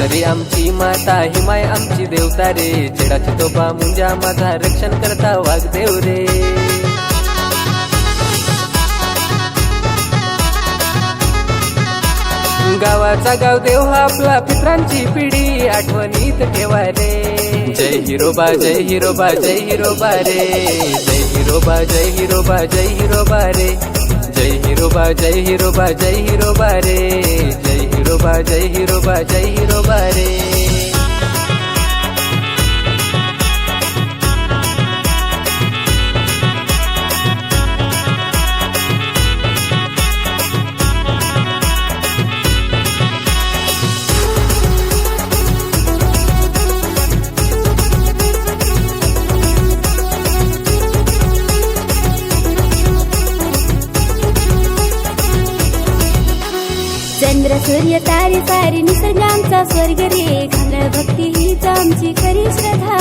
शृंगारी आमची माता हिमाय आमची देवता रे, छेडाची तोफा मुंजा माझा रक्षण करता वाघदेव रे। गावाचा गावदेव हा आपला पित्रांची पिढी आठवणीत ठेवा रे। जय हिरोबा जय हिरोबा जय हिरोबा रे, जय हिरोबा जय हिरोबा जय हिरोबा रे, जय हिरोबा जय हिरोबा जय हिरोबा रे, जय हिरोबा जय हिरोबा जय हिरोबा रे। चंद्र सूर्य तारे सारी निसर्ग आमचा स्वर्ग रे, घांगळ भक्ती हीच आमची खरी श्रद्धा।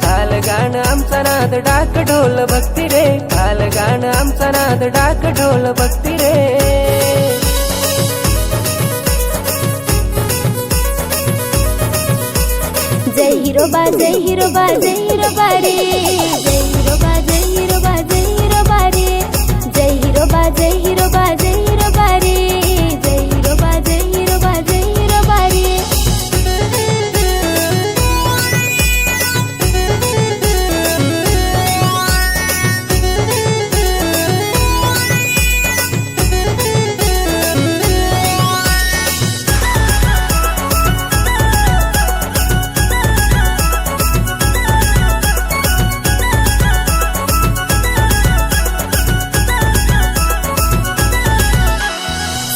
काल गाणं आमचा नाद डाक ढोल भक्ती रे, काल गाणं आमचा नाद डाक ढोल भक्ती रे। जय हिरोबा जय हिरोबा जय हिरोबा रे, जय हिरोबा जय हिरोबा जय हिरोबा रे, जय हिरोबा जय हिरोबा जय हिरोबा रे, जय हिरोबा जय हिरोबा जय हिरोबा रे।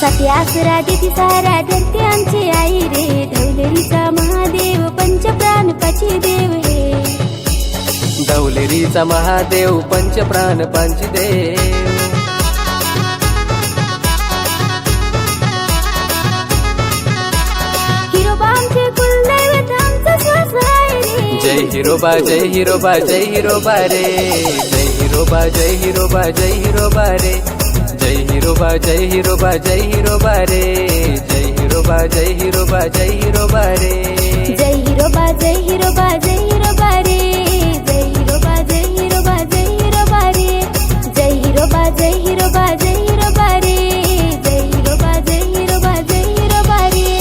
साठी आसरा देती सहारा धरते आमची आई रे, ढवलेरीचा महादेव पंचप्राण पाची देव हे। ढवलेरीचा महादेव पंचप्राण पांची देव, हिरोबा आमचे कुलदैवत आमचा श्वास आहे रे। जय हिरोबा जय हिरोबा जय हिरोबा रे, जय हिरोबा जय हिरोबा जय हिरोबा रे, जय हिरोबा जय हिरोबा जय हिरोबा रे, जय हिरोबा जय हिरोबा जय हिरोबा रे, जय हिरोबा जय हिरोबा जय हिरोबा रे, जय हिरोबा जय हिरोबा जय हिरोबा रे, जय हिरोबा जय हिरोबा जय हिरोबा रे, जय हिरोबा जय हिरोबा जय हिरोबा रे।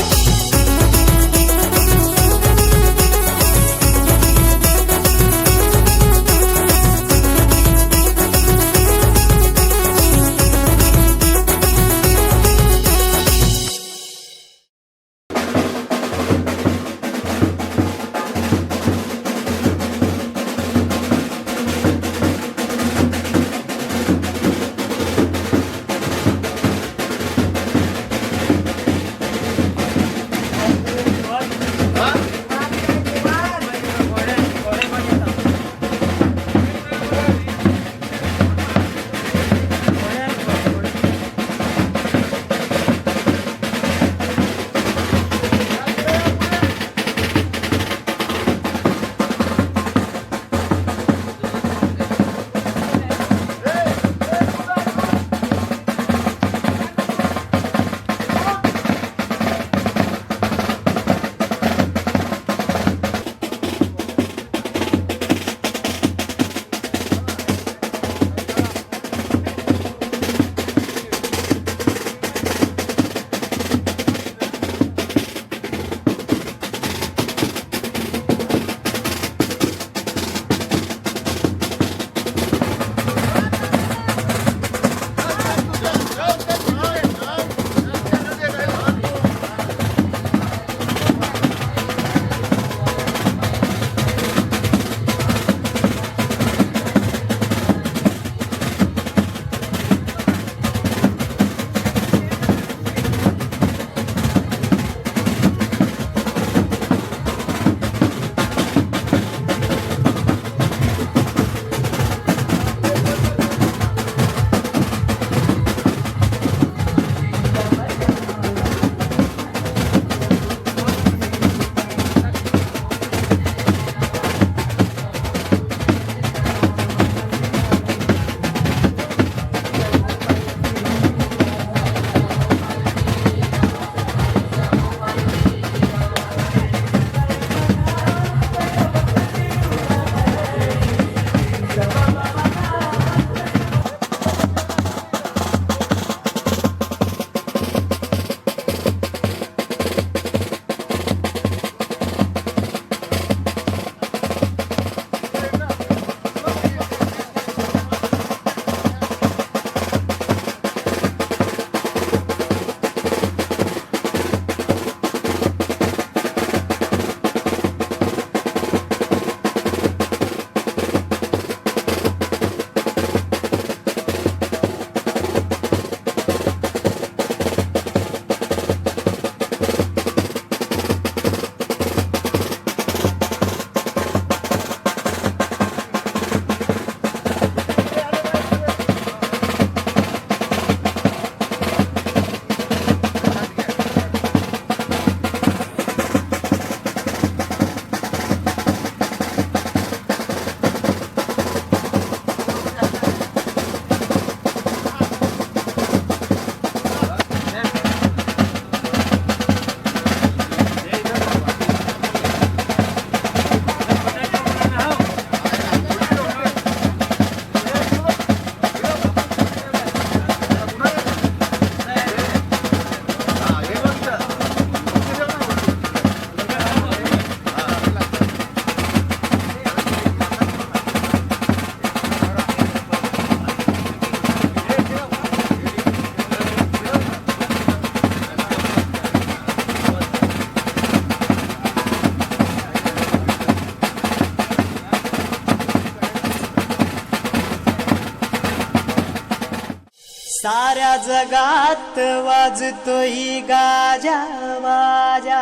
साऱ्या जगात वाजतोय गाजा वाजा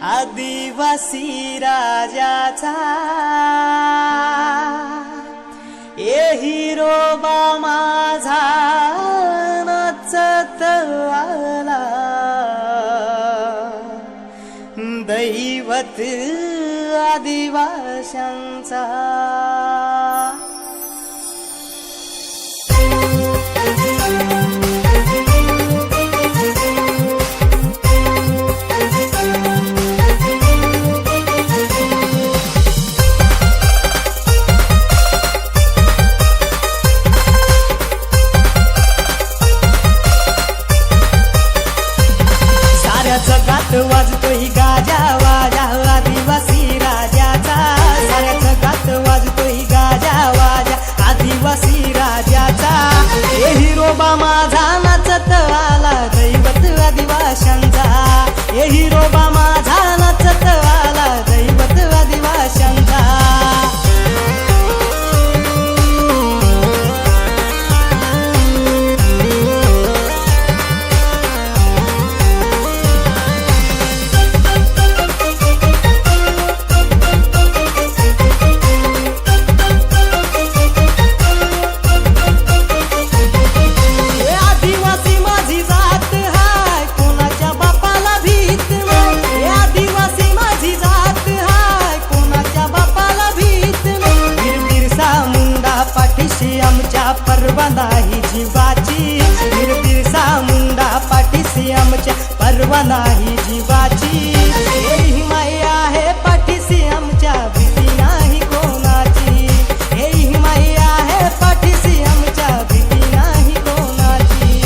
आदिवासी राजाचा ए हिरोबा माझा नाचत आला दैवत आदिवाशांचा जगात वाजतोय गाजा वाजा आदिवासी राजाचा साऱ्या जगात वाजतोय गाजा वाजा आदिवासी राजाचा ए हिरोबा माझा नाचत आला दैवत आदिवाशांचा ए हिरोबा माझा नाचत आला दैवत आदिवाशांचा आमच्या परवाना ही जीवाची बिरसा मुंडा पाठीशी आमच्या परवाना ही जीवाची ही माया आहे पाठीशी आमच्या भीती नाही कोणाची ही माया आहे पाठीशी आमच्या भीती नाही कोणाची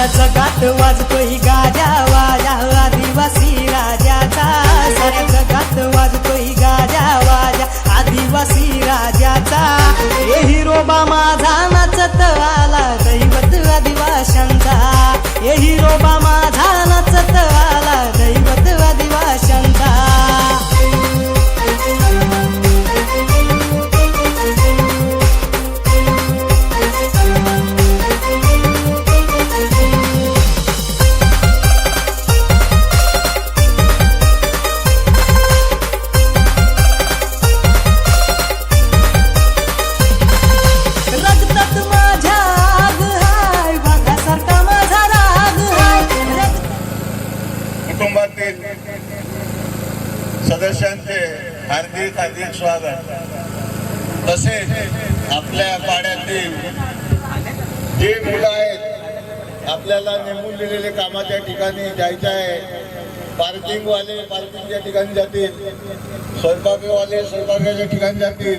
जगात वाजतोय गाजा वाजा आदिवासी राजाचा साऱ्या जगात वाजतोय गाजा वाजा आदिवासी राजाचा ए हिरोबा माझा नाचत आला दैवत आदिवाशांचा ए हिरोबा माझा नाचत आला दैवत आदिवाशांचा कुटुंबातील सदस्यांचे हार्दिक हार्दिक स्वागत तसेच आपल्या पाड्यातील जे मुलं आहेत आपल्याला नेमून दिलेले कामाच्या ठिकाणी जायचं आहे पार्किंगवाले पार्किंगच्या ठिकाणी जातील स्वयंपाकवाले स्वयंपाकाच्या ठिकाणी जातील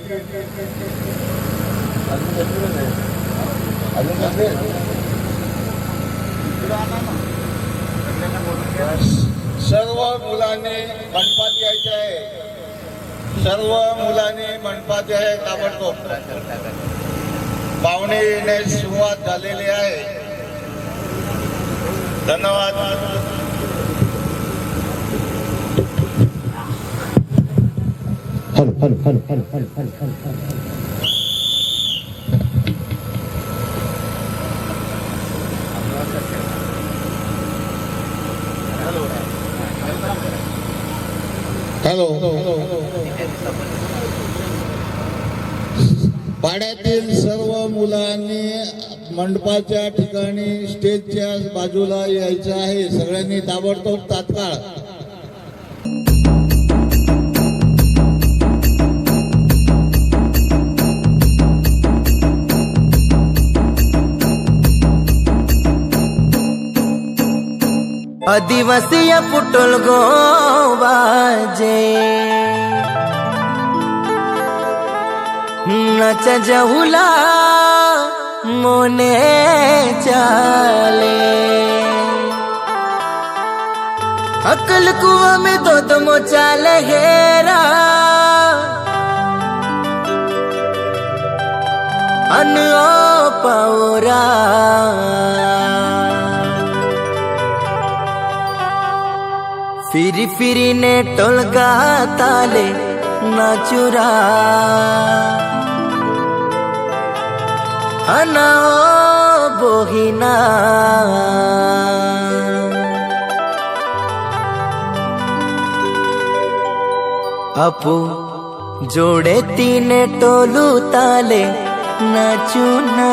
सर्व मुलांनी मंडपात यायचे आहे सर्व मुलांनी मंडपात यायचे ताबडतोब पाहुणे येण्यास सुरुवात झालेली आहे धन्यवाद हॅलो पाड्यातील सर्व मुलांनी मंडपाच्या ठिकाणी स्टेजच्या बाजूला यायचं आहे सगळ्यांनी ताबडतोब तात्काळ आदिवासी पुटल गो बाजे नच जहुला मोने चाले अकल कुआ में दो दमो चाले हेरा पावरा फिरी फिरी ने टोलगा ताले नाचुरा अना ओ बोहिना अपू जोड़े तीन टोलू ताले नाचुना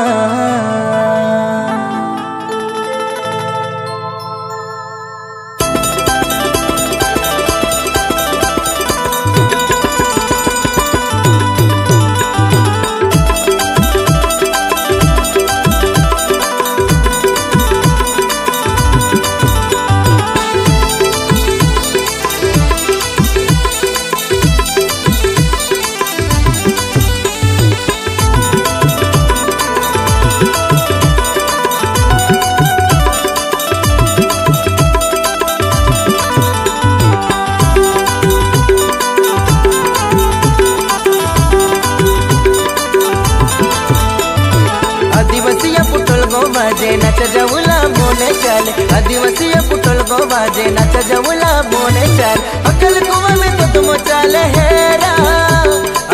आदिवासी पुटल गो बाजे नाच जमुला बोने चल आदिवासी पुटल गो बाजे नाच जमुला बोने चल अकल कुआ में तो तुम चल हेरा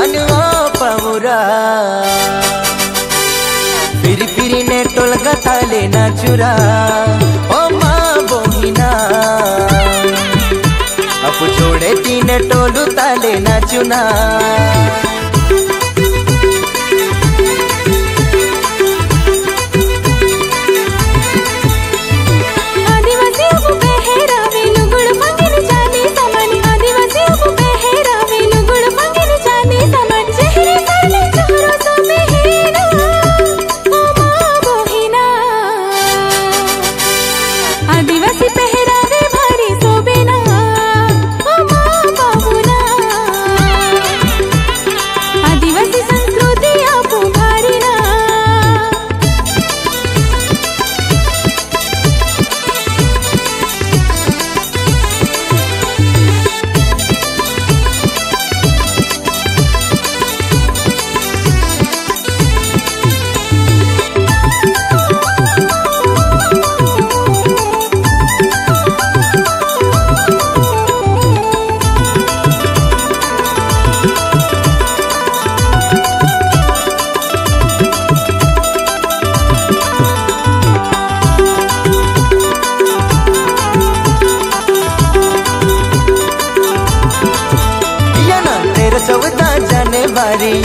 अनु पावरा फिरी फिरी ने टोल गताले नाचुरा ओ माँ बोहिना अब छोड़े तीन टोलू ताले नाचुना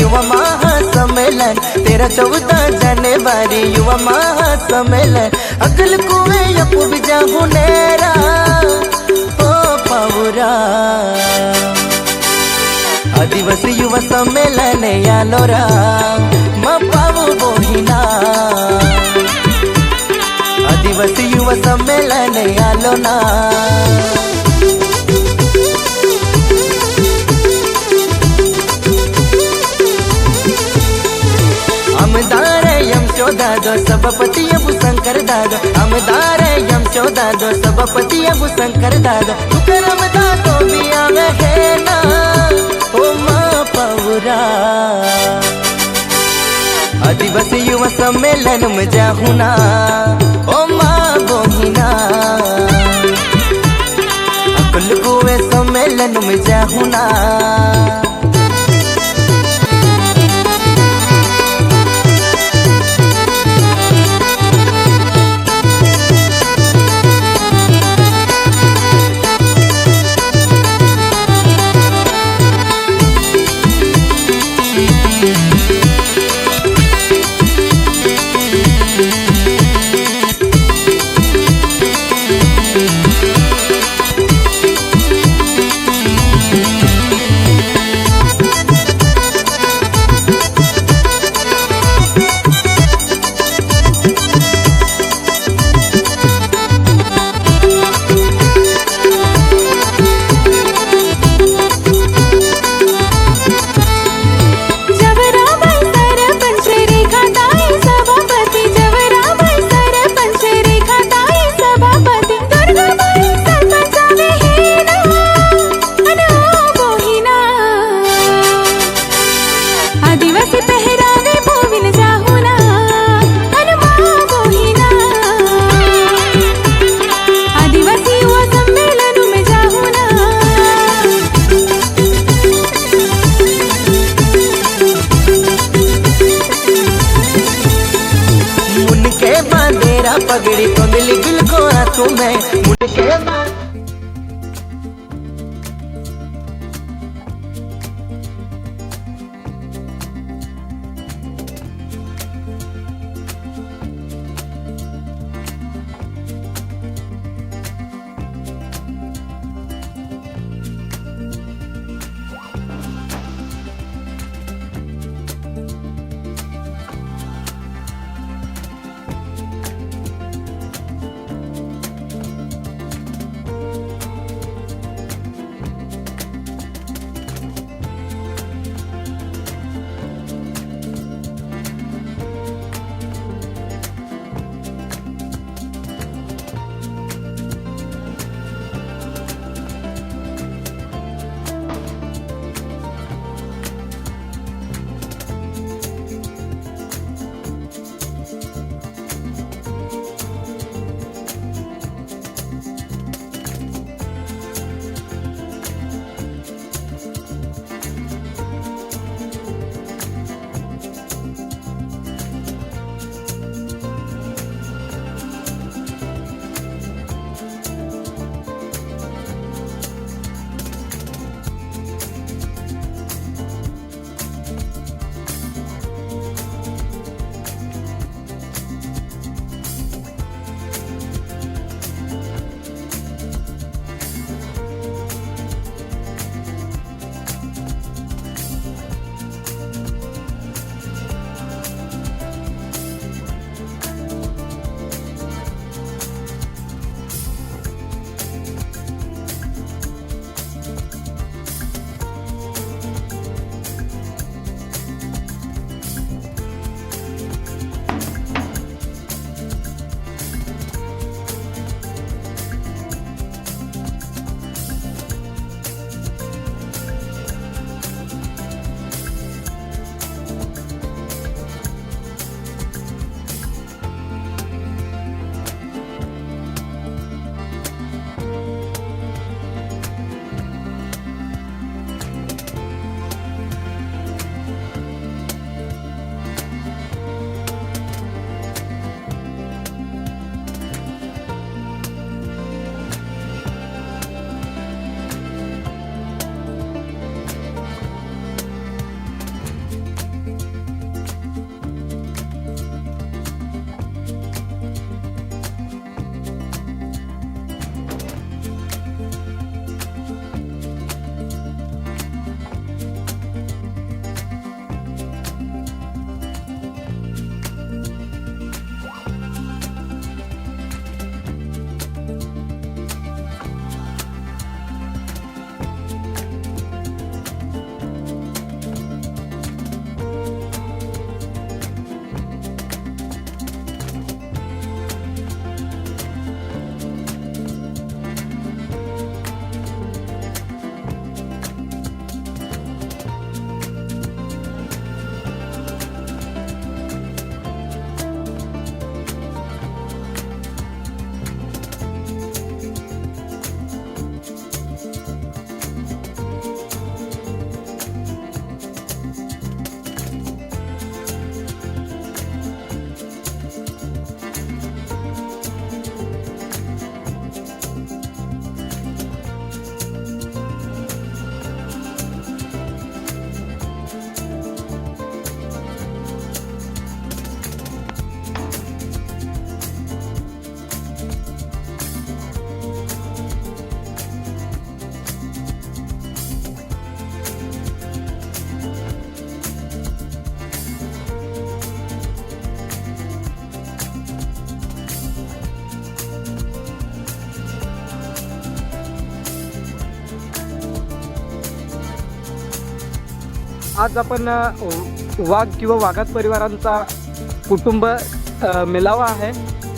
युवा महासम्मेलन 13-14 जनवरी युवा महासम्मेलन अकल कुएं अपू बिजा हुनेरा ओ पावरा आदिवासी युवा सम्मेलन यालोरा म पावु बोहिना आदिवासी युवा सम्मेलन यालोना अमदार यम चौदादो सभापति अबू शंकर दादो अमदार यम चौदादो सभापति अबू शंकर दादो तुकरम दादो बिया में है ना ओ माँ पावरा आदिवासी युवा सम्मेलन में जाहुना ओ माँ बोहिना अकुल कुएं सम्मेलन में जाहुना मैं मुड़ के ना आज आपण वाघ किंवा वाघात परिवारांचा कुटुंब मेळावा आहे.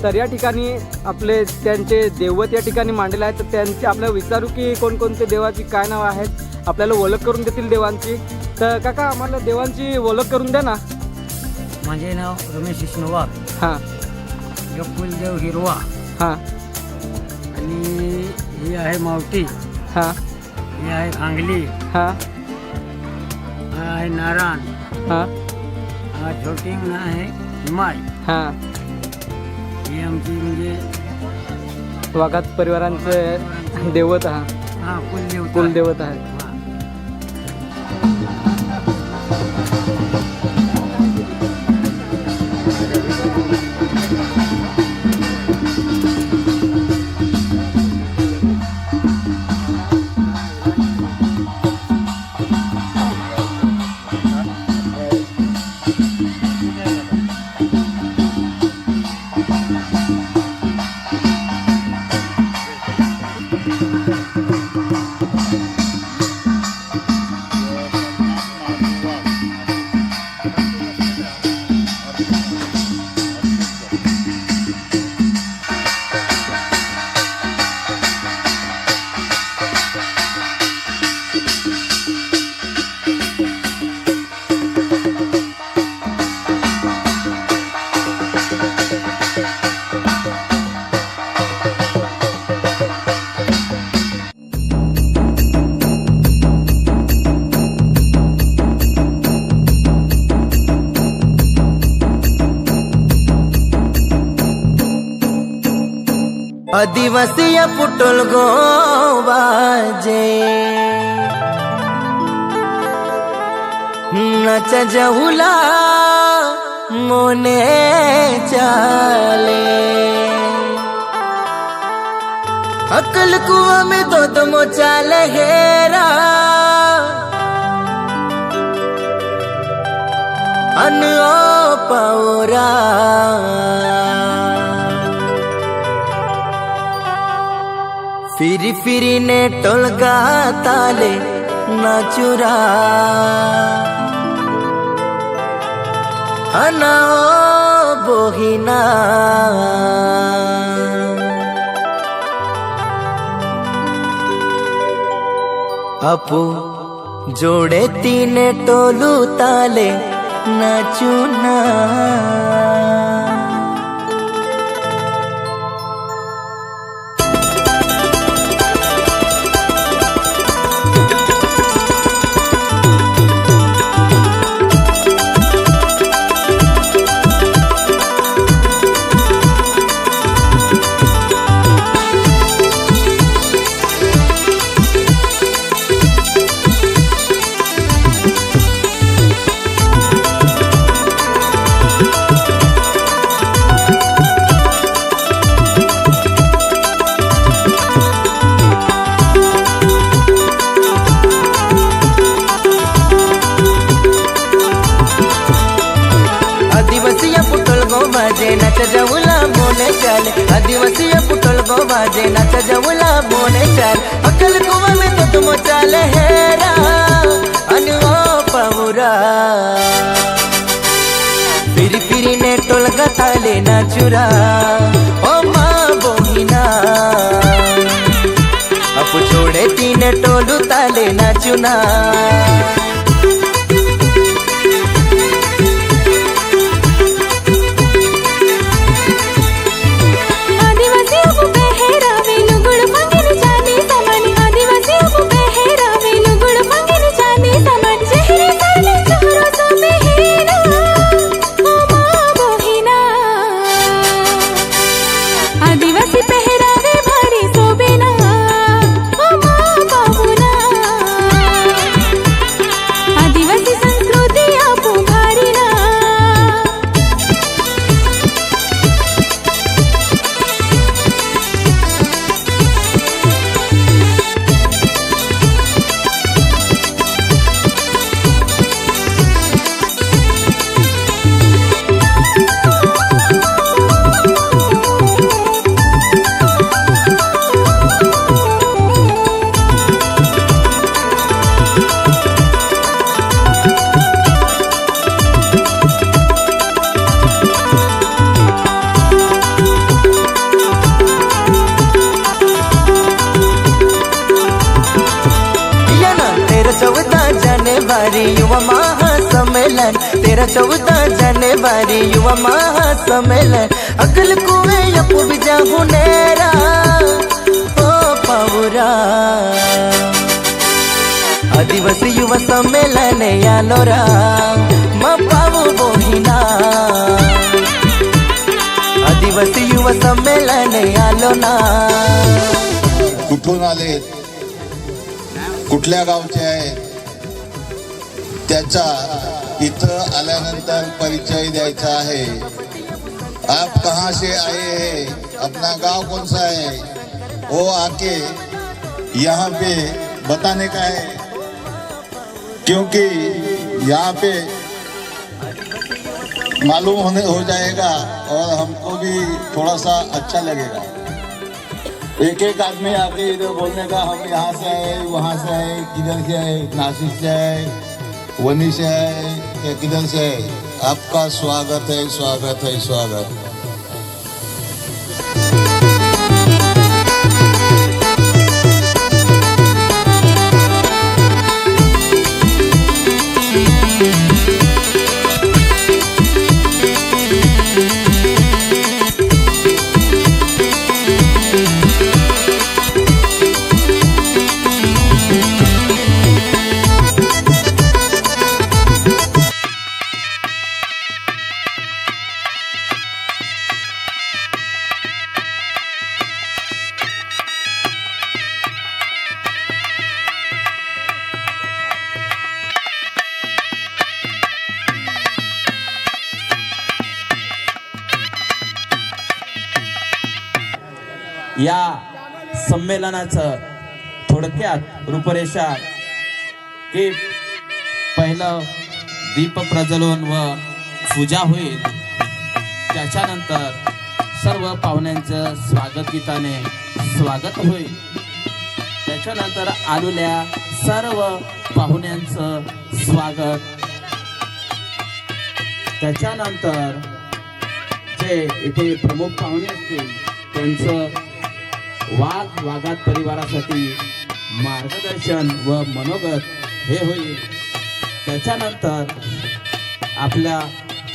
तर या ठिकाणी आपले त्यांचे दैवत या ठिकाणी मांडले आहेत. तर त्यांचे आपल्याला विचारू की कोणकोणते देवाची काय नावं आहेत, आपल्याला ओळख करून देतील देवांची. तर काका आम्हाला देवांची ओळख करून द्या ना. माझे नाव रमेश विष्णू वाघ. हां कुलदेव हिरवा. हां आणि ही आहे मावटी. हां ही आहे खांगली. हां हा आहे नारायण. हां हा छोटी आहे हिमाय. हां ही आमची म्हणजे वाघात परिवारांचं दैवत हा हा कुलदेवता कुलदैवत आहे. हा. आदिवासी पुटल गो बाजे नच जहुला मोने चाले अकल कुआ में तो तुम चाल हेरा अनो पौरा फिरी फिरी ने टोलगा ताले नाचुरा अना बोहिना अपू जोड़े तीन टोलू ताले नाचुना बाजे नाच जमुला बोने चाले आदिवासी पुटल गो बाजे नाच जमुला बोने चाल अकल कुआ में तो तुम चाले हेरा अनवा पहुरा फिरी फिरी ने टोलगा ताले नाचुरा ओ माँ बोहिना अब छोड़े तीन टोलू ताले नाचुना युवा महासम्मेलन 13-14 जनवरी युवा महासम्मेलन अकल कुए यपु बिजा हुनेरा ओ पौरा आदिवासी युवा सम्मेलन यालोरा म पावु बोहिना आदिवासी आदिवासी युवा संमेलन आलो ना. कुठून आलेत, कुठल्या गावचे आहेत, त्याचा इथं आल्यानंतर परिचय द्यायचा आहे. आप कहाँ से आए हैं, अपना गांव कौन सा है, वो आके यहाँ पे बताने का है, क्योंकि यहाँ पे मालूम हो जाएगा और हमको भी थोड़ा सा अच्छा लगेगा. एक एक आदमी आके इधर बोलने का हम यहाँ से आए, वहाँ से आए, किधर से आए, नासिक से आए, वनी से आए या किधर से आए. आपका स्वागत है, स्वागत है, स्वागत. या संमेलनाचं थोडक्यात रूपरेषा की पहिलं दीप प्रज्वलन व पूजा होईल. त्याच्यानंतर सर्व पाहुण्यांचं स्वागत गीताने स्वागत होईल. त्याच्यानंतर आलेल्या सर्व पाहुण्यांचं स्वागत. त्याच्यानंतर जे इथे प्रमुख पाहुणे असतील त्यांचं वाघात परिवारासाठी मार्गदर्शन व मनोगत हे होईल. त्याच्यानंतर आपल्या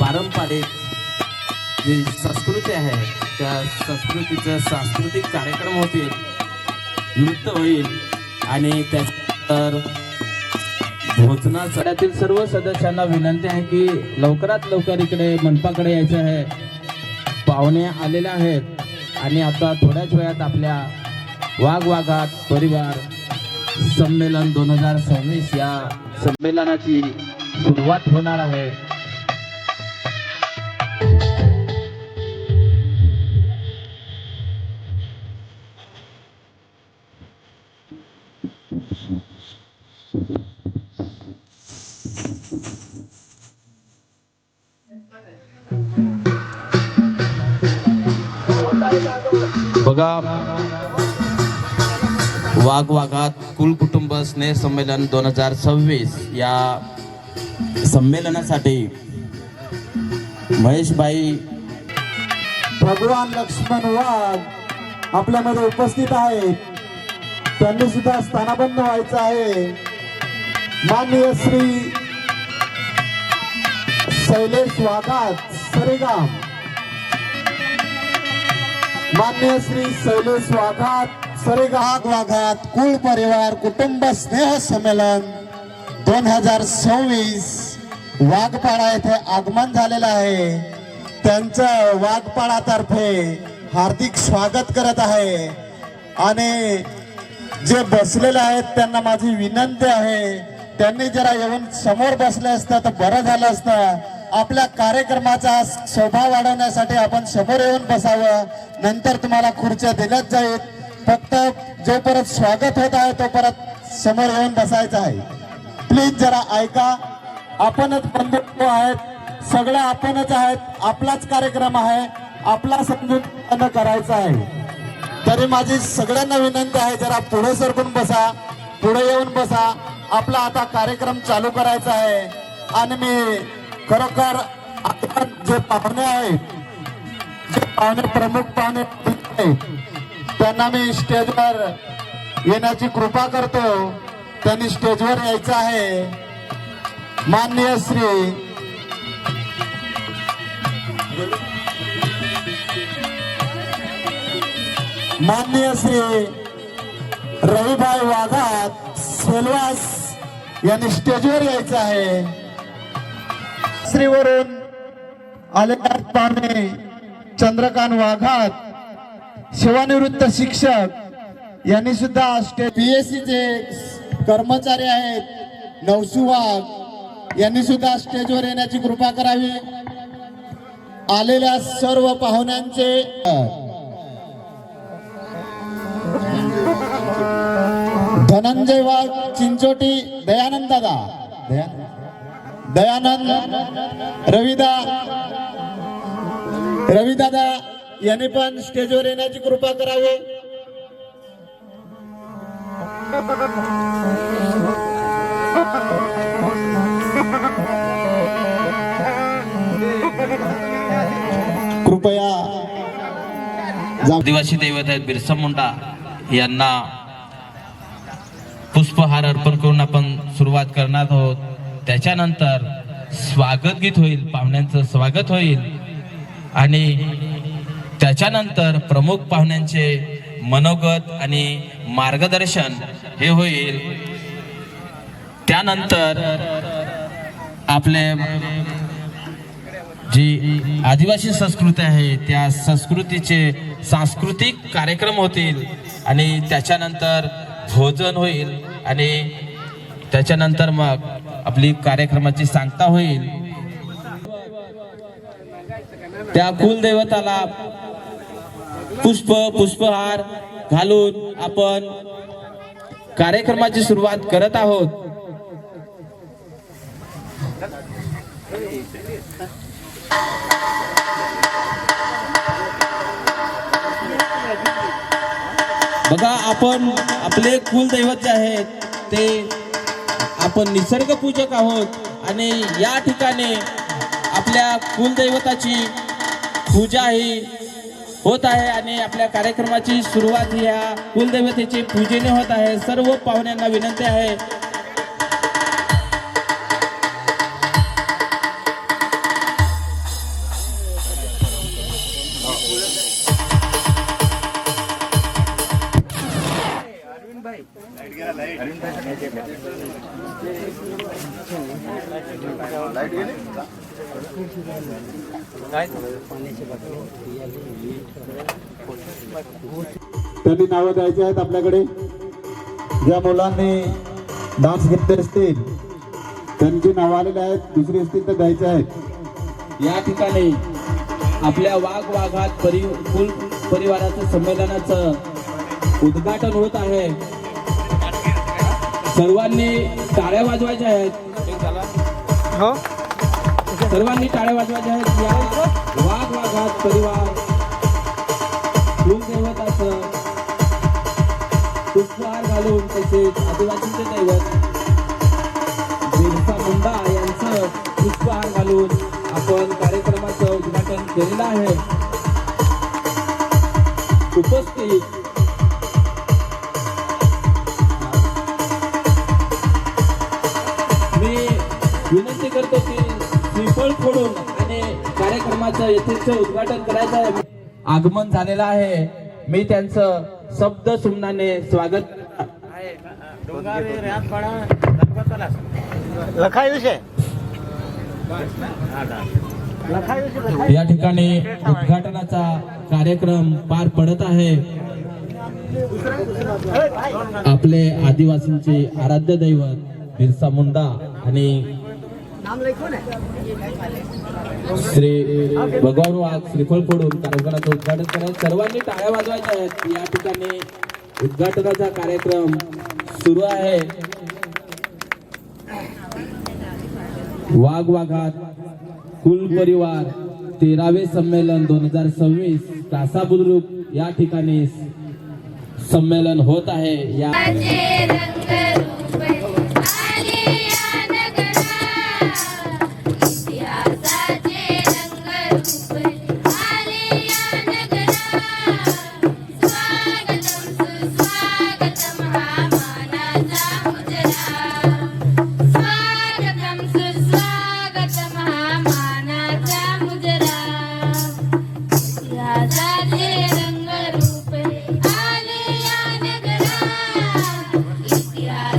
पारंपरिक जी संस्कृती आहे त्या संस्कृतीचं सांस्कृतिक कार्यक्रम होतील, नृत्य होईल आणि त्याच्यानंतर भोजनासाठी सर्व सदस्यांना विनंती आहे की लवकरात लवकर इकडे मंडपाकडे यायचं आहे. पाहुणे आलेले आहेत आणि आता थोड्याच वेळात आपल्या वाघात परिवार संमेलन 2026 या संमेलनाची सुरुवात होणार आहे. बघा, वाघात कुलकुटुंब स्नेह संमेलन 2026 या संमेलनासाठी महेशबाई भगवान लक्ष्मण वाघ आपल्यामध्ये उपस्थित आहेत. त्यांनी सुद्धा स्थानाबद्ध व्हायचं आहे. माननीय श्री शैलेश वाघात सरेगाम, माननीय श्री शैलेश वाघात सरेगाम वाघात कुल परिवार कुटुंब स्नेह संमेलन 2026 वाघपाडा येथे आगमन झालेलं आहे. त्यांचं वाघपाडातर्फे हार्दिक स्वागत करत आहे. आणि जे बसलेले आहेत त्यांना माझी विनंती आहे, त्यांनी जरा येऊन समोर बसले असतं तर बरं झालं असतं. आपल्या कार्यक्रमाचा शोभा वाढवण्यासाठी आपण समोर येऊन बसावं. नंतर तुम्हाला खुर्च्या दिल्याच जाईल. फक्त जो परत स्वागत होत आहे तो परत समोर येऊन बसायचं आहे. प्लीज जरा ऐका. आपणच बंधू आहेत, सगळं आपणच आहेत. आपलाच कार्यक्रम आहे, आपला समजून करायचा आहे. तरी माझी सगळ्यांना विनंती आहे, जरा पुढे सरकून बसा, पुढे येऊन बसा. आपला आता कार्यक्रम चालू करायचा आहे. आणि मी खरोखर आता जे पाहुणे आहेत, जे पाहुणे प्रमुख पाहुणे आहेत, त्यांना मी स्टेजवर येण्याची कृपा करतो. त्यांनी स्टेजवर यायचं आहे. माननीय श्री रविभाई वाघात सेल्वास यांनी स्टेजवर यायचं आहे. श्रीवरून आलेल्या पाहुणे चंद्रकांत वाघात सेवानिवृत्त शिक्षक यांनी सुद्धा PSC चे कर्मचारी आहेत नवसू वाघ यांनी सुद्धा स्टेजवर येण्याची कृपा करावी. आलेल्या सर्व पाहुण्यांचे धनंजय वाघ चिंचोटी, दयानंद दादा, दयानंद रविदादा यांनी पण स्टेजवर येण्याची कृपा करावी. कृपया आदिवासी दैवत आहेत बिरसा मुंडा यांना पुष्पहार अर्पण करून आपण सुरुवात करणार आहोत. त्याच्यानंतर स्वागत गीत होईल, पाहुण्यांचं स्वागत होईल आणि त्याच्यानंतर प्रमुख पाहुण्यांचे मनोगत आणि मार्गदर्शन हे होईल. त्यानंतर आपले जी आदिवासी संस्कृती आहे त्या संस्कृतीचे सांस्कृतिक कार्यक्रम होतील आणि त्याच्यानंतर भोजन होईल आणि त्याच्यानंतर मग आपली कार्यक्रमाची सांगता होईल. त्या कुलदैवताला पुष्पहार घालून आपण कार्यक्रमाची सुरुवात करत आहोत. बघा, आपण आपले कुलदैवत जे आहेत ते आपण निसर्ग पूजक आहोत आणि या ठिकाणी आपल्या कुलदैवताची पूजा ही होत आहे आणि आपल्या कार्यक्रमाची सुरुवात या कुलदैवतेची पूजेने होत आहे. सर्व पाहुण्यांना विनंती आहे त्यांनी नावं द्यायची आहेत आपल्याकडे. ज्या मुलांनी डान्स घेतले असतील त्यांची नावं आलेली आहेत, दुसरी असतील तर द्यायचे आहेत. या ठिकाणी आपल्या वाघात कुल परिवाराचं संमेलनाचं उद्घाटन होत आहे. सर्वांनी टाळ्या वाजवायच्या आहेत. सर्वांनी टाळ्या वाजवायच्या आहेत. या वाघात परिवार कुलदैवताचं पुष्पहार घालून तसेच आदिवासींचे दैवत बिरसा मुंडा यांचं पुष्पहार घालून आपण कार्यक्रमाचं उद्घाटन केलेलं आहे. उपस्थित मी विनंती करतो की श्रीफळ फोडून आणि कार्यक्रमाचं यथेच्छ उद्घाटन करायचं आहे. आगमन झालेलं आहे. मी त्यांचं शब्द सुमनाने स्वागत या ठिकाणी उद्घाटनाचा कार्यक्रम पार पडत आहे. आपले आदिवासींचे आराध्य दैवत बिरसा मुंडा आणि श्री भगवान वाघ श्रीफळ फोडून कार्यक्रमाचं उद्घाटन करायचं. सर्वांनी टाळ्या वाजवायच्या आहेत. या ठिकाणी उद्घाटनाचा कार्यक्रम सुरू आहे. वाघात कुल परिवार 13वे संमेलन 2026 कासा बुद्रुक या ठिकाणी संमेलन होत आहे. या रंग रूप आले या नगरा, इतिहास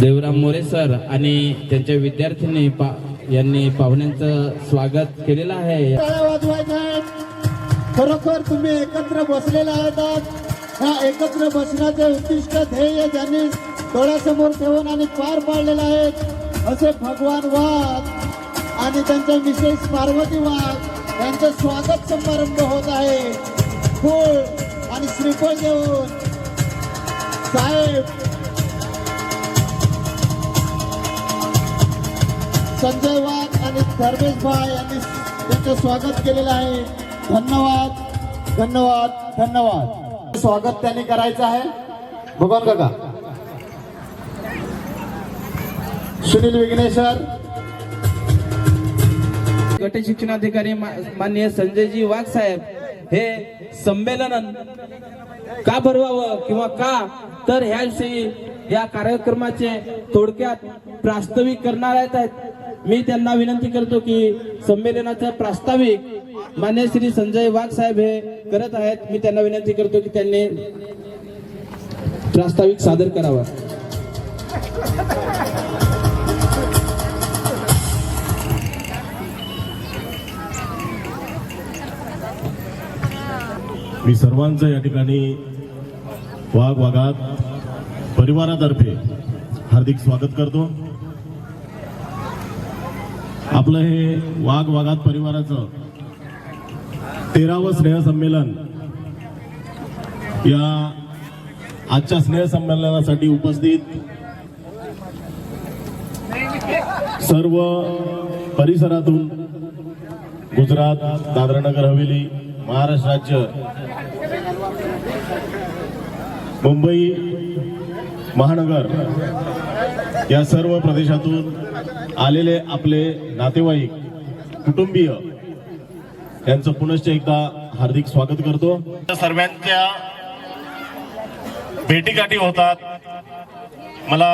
देवराम मोरे सर आणि त्यांच्या विद्यार्थ्यांनी यांनी पाहुण्यांचं स्वागत केलेलं आहे. टाळ्या वाजवायच्या आहेत. खरोखर तुम्ही एकत्र बसलेले आहात. ह्या एकत्र बसण्याचे उद्दिष्ट ध्येय ज्यांनी डोळ्यासमोर ठेवून आणि पार पाडलेले आहेत असे भगवान वाघ आणि त्यांच्या मिसेस पार्वती वाघ यांचं स्वागत समारंभ होत आहे. फूल आणि श्रीफळ देऊन साहेब संजय वाघ आणि धर्मेश भाई यांनी त्यांचं स्वागत केलेलं आहे. धन्यवाद धन्यवाद धन्यवाद. स्वागत त्यांनी करायचं आहे. भगवान काका, सुनील विघ्नेश्वर, गट शिक्षणाधिकारी माननीय संजयजी वाघ साहेब हे संमेलन का भरवावं किंवा का तर ह्याविषयी या कार्यक्रमाचे थोडक्यात प्रास्ताविक करणार आहेत. मी त्यांना विनंती करतो की संमेलनाचं प्रास्ताविक मान्य श्री संजय वाघ साहेब हे करत आहेत. मी त्यांना विनंती करतो की त्यांनी प्रास्ताविक सादर करावा. मी सर्वांचं या ठिकाणी वाघ वाघात परिवारातर्फे हार्दिक स्वागत करतो. आपलं हे वाघ वाघात परिवाराचं 13वं स्नेहसंमेलन या आजच्या स्नेहसंमेलनासाठी उपस्थित सर्व परिसरातून गुजरात, दादरानगर हवेली, महाराष्ट्र राज्य, मुंबई महानगर या सर्व प्रदेशातून आलेले आपले नातेवाईक, कुटुंबीय यांचं पुनश्च एकदा हार्दिक स्वागत करतो. सर्वांच्या भेटीगाठी होतात. मला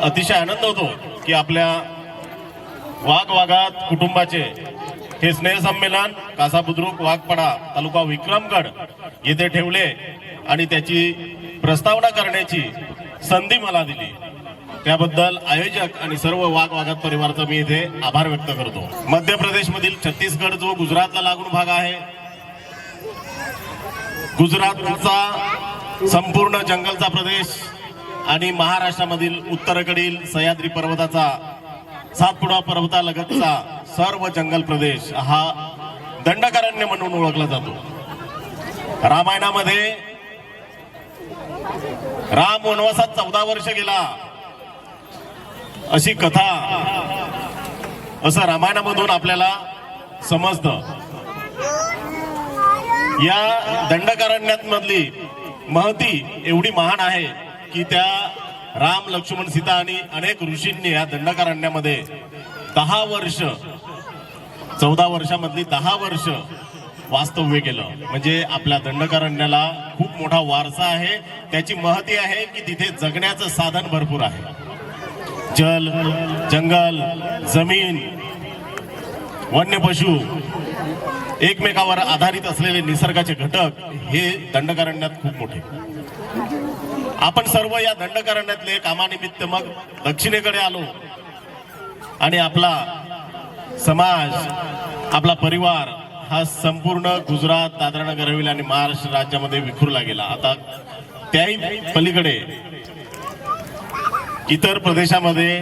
अतिशय आनंद होतो की आपल्या वाघ वाघात कुटुंबाचे हे स्नेहसंमेलन कासा बुद्रुक वाघपाडा तालुका विक्रमगड येथे ठेवले आणि त्याची प्रस्तावना करण्याची संधी मला दिली. त्याबद्दल आयोजक आणि सर्व वाघ वाघात परिवाराचा मी इथे आभार व्यक्त करतो. मध्य प्रदेशमधील छत्तीसगड जो गुजरातला लागून भाग आहे, गुजरातचा संपूर्ण जंगलचा प्रदेश आणि महाराष्ट्रामधील उत्तरेकडील सह्याद्री पर्वताचा सातपुडा पर्वतालगतचा सर्व जंगल प्रदेश हा दंडकारण्य म्हणून ओळखला जातो. रामायणामध्ये राम वनवासात 14 वर्ष गेला अशी कथा असं रामायणामधून आपल्याला समजतं. या दंडकारण्यात मधली महती एवढी महान आहे की त्या राम, लक्ष्मण, सीता आणि अनेक ऋषींनी या दंडकारण्यामध्ये 10 वर्ष 14 वर्षामधली 10 वर्ष वास्तव्य केलं. म्हणजे आपल्या दंडकारण्याला खूप मोठा वारसा आहे. त्याची महती आहे की तिथे जगण्याचं साधन भरपूर आहे. जल, जंगल, जमीन, वन्य पशु, एकमेकावर आधारित असलेले निसर्गाचे घटक हे दंडकारण्यात खूप मोठे. आपण सर्व या दंडकारण्यातले कामानिमित्त मग दक्षिणेकडे आलो आणि आपला समाज, आपला परिवार हा संपूर्ण गुजरात, दादरानगर हवेली आणि महाराष्ट्र राज्यामध्ये विखुरला गेला. आता त्याही पलीकडे इतर प्रदेशामध्ये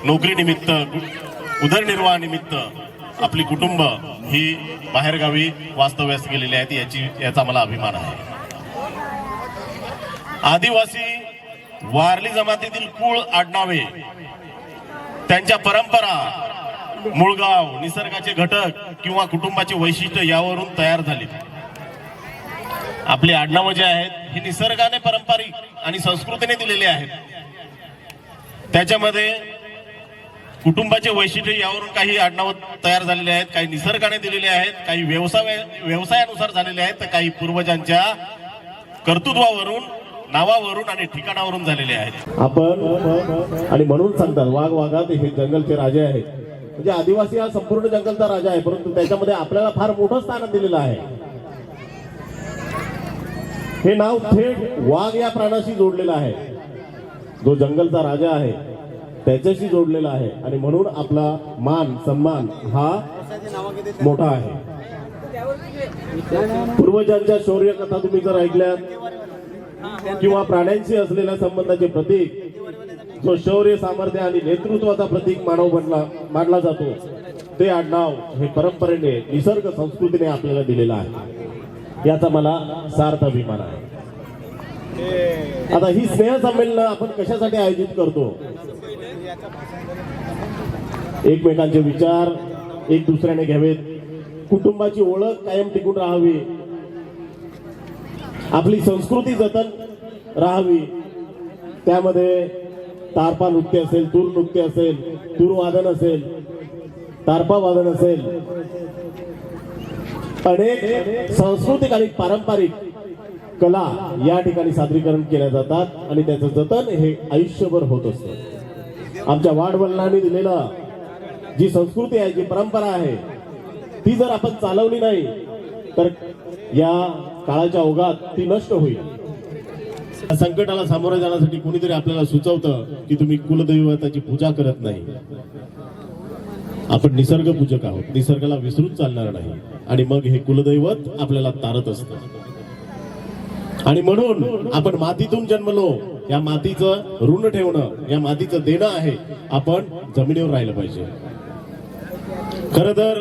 नोकरीनिमित्त, उदरनिर्वाहानिमित्त आपली कुटुंब ही बाहेरगावी वास्तव्यास गेलेली आहेत. याचा मला अभिमान आहे. आदिवासी वारली जमातीतील कुळ, आडनावे, त्यांच्या परंपरा, मूळगाव, निसर्गाचे घटक किंवा कुटुंबाचे वैशिष्ट्य यावरून तयार झाली. आपली आडनावं जे आहेत ही निसर्गाने, पारंपरिक आणि संस्कृतीने दिलेली आहेत. त्याच्यामध्ये कुटुंबाचे वैशिष्ट्य यावरून काही आडनावं तयार झालेले आहेत, काही निसर्गाने दिलेले आहेत, काही व्यवसायानुसार झालेले आहेत, तर काही पूर्वजांच्या कर्तृत्वावरून, नावावरून आणि ठिकाणावरून झालेले आहेत. आपण आणि म्हणून सांगतात वाघ वाघात हे जंगलचे राजे आहेत. म्हणजे आदिवासी हा संपूर्ण जंगलचा राजा आहे, परंतु त्याच्यामध्ये आपल्याला फार मोठं स्थान दिलेलं आहे. हे नाव थेट वाघ या प्राण्याशी जोडलेलं आहे. जो जंगलचा राजा आहे त्याच्याशी जोडलेला आहे आणि म्हणून आपला मान सन्मान हा मोठा आहे. पूर्वजांच्या शौर्य कथा तुम्ही जर ऐकल्यात किंवा प्राण्यांशी असलेल्या संबंधाचे प्रतीक जो शौर्य सामर्थ्य आणि नेतृत्वाचा प्रतीक मानव मानला जातो ते आडनाव हे परंपरेने निसर्ग संस्कृतीने आपल्याला दिलेलं आहे. याचा मला सार्थ अभिमान आहे. आता ही स्नेह संमेलन आपण कशासाठी आयोजित करतो? एकमेकांचे विचार एक दुसऱ्याने घ्यावेत, कुटुंबाची ओळख कायम टिकून राहावी, आपली संस्कृती जतन राहावी. त्यामध्ये तारपा नृत्य असेल, तूर नृत्य असेल, तूर वादन असेल, तारपा वादन असेल, अनेक सांस्कृतिक आणि पारंपरिक कला या ठिकाणी सादरीकरण केल्या जातात आणि त्याचं जतन हे आयुष्यभर होत असतं. आमच्या वाडवडिलांनी दिलेलं जी संस्कृती आहे, जी परंपरा आहे, ती जर आपण चालवली नाही तर या काळाच्या ओघात ती नष्ट होईल. संकटाला सामोरं जाण्यासाठी कोणीतरी आपल्याला सुचवतं की तुम्ही कुलदैवताची पूजा करत नाही. आपण निसर्ग पूजक आहोत, निसर्गाला विसरून चालणार नाही आणि मग हे कुलदैवत आपल्याला तारत असतं. आणि म्हणून आपण मातीतून जन्मलो, या मातीचं ऋण ठेवणं, या मातीचं देणं आहे, आपण जमिनीवर राहिलं पाहिजे. खर तर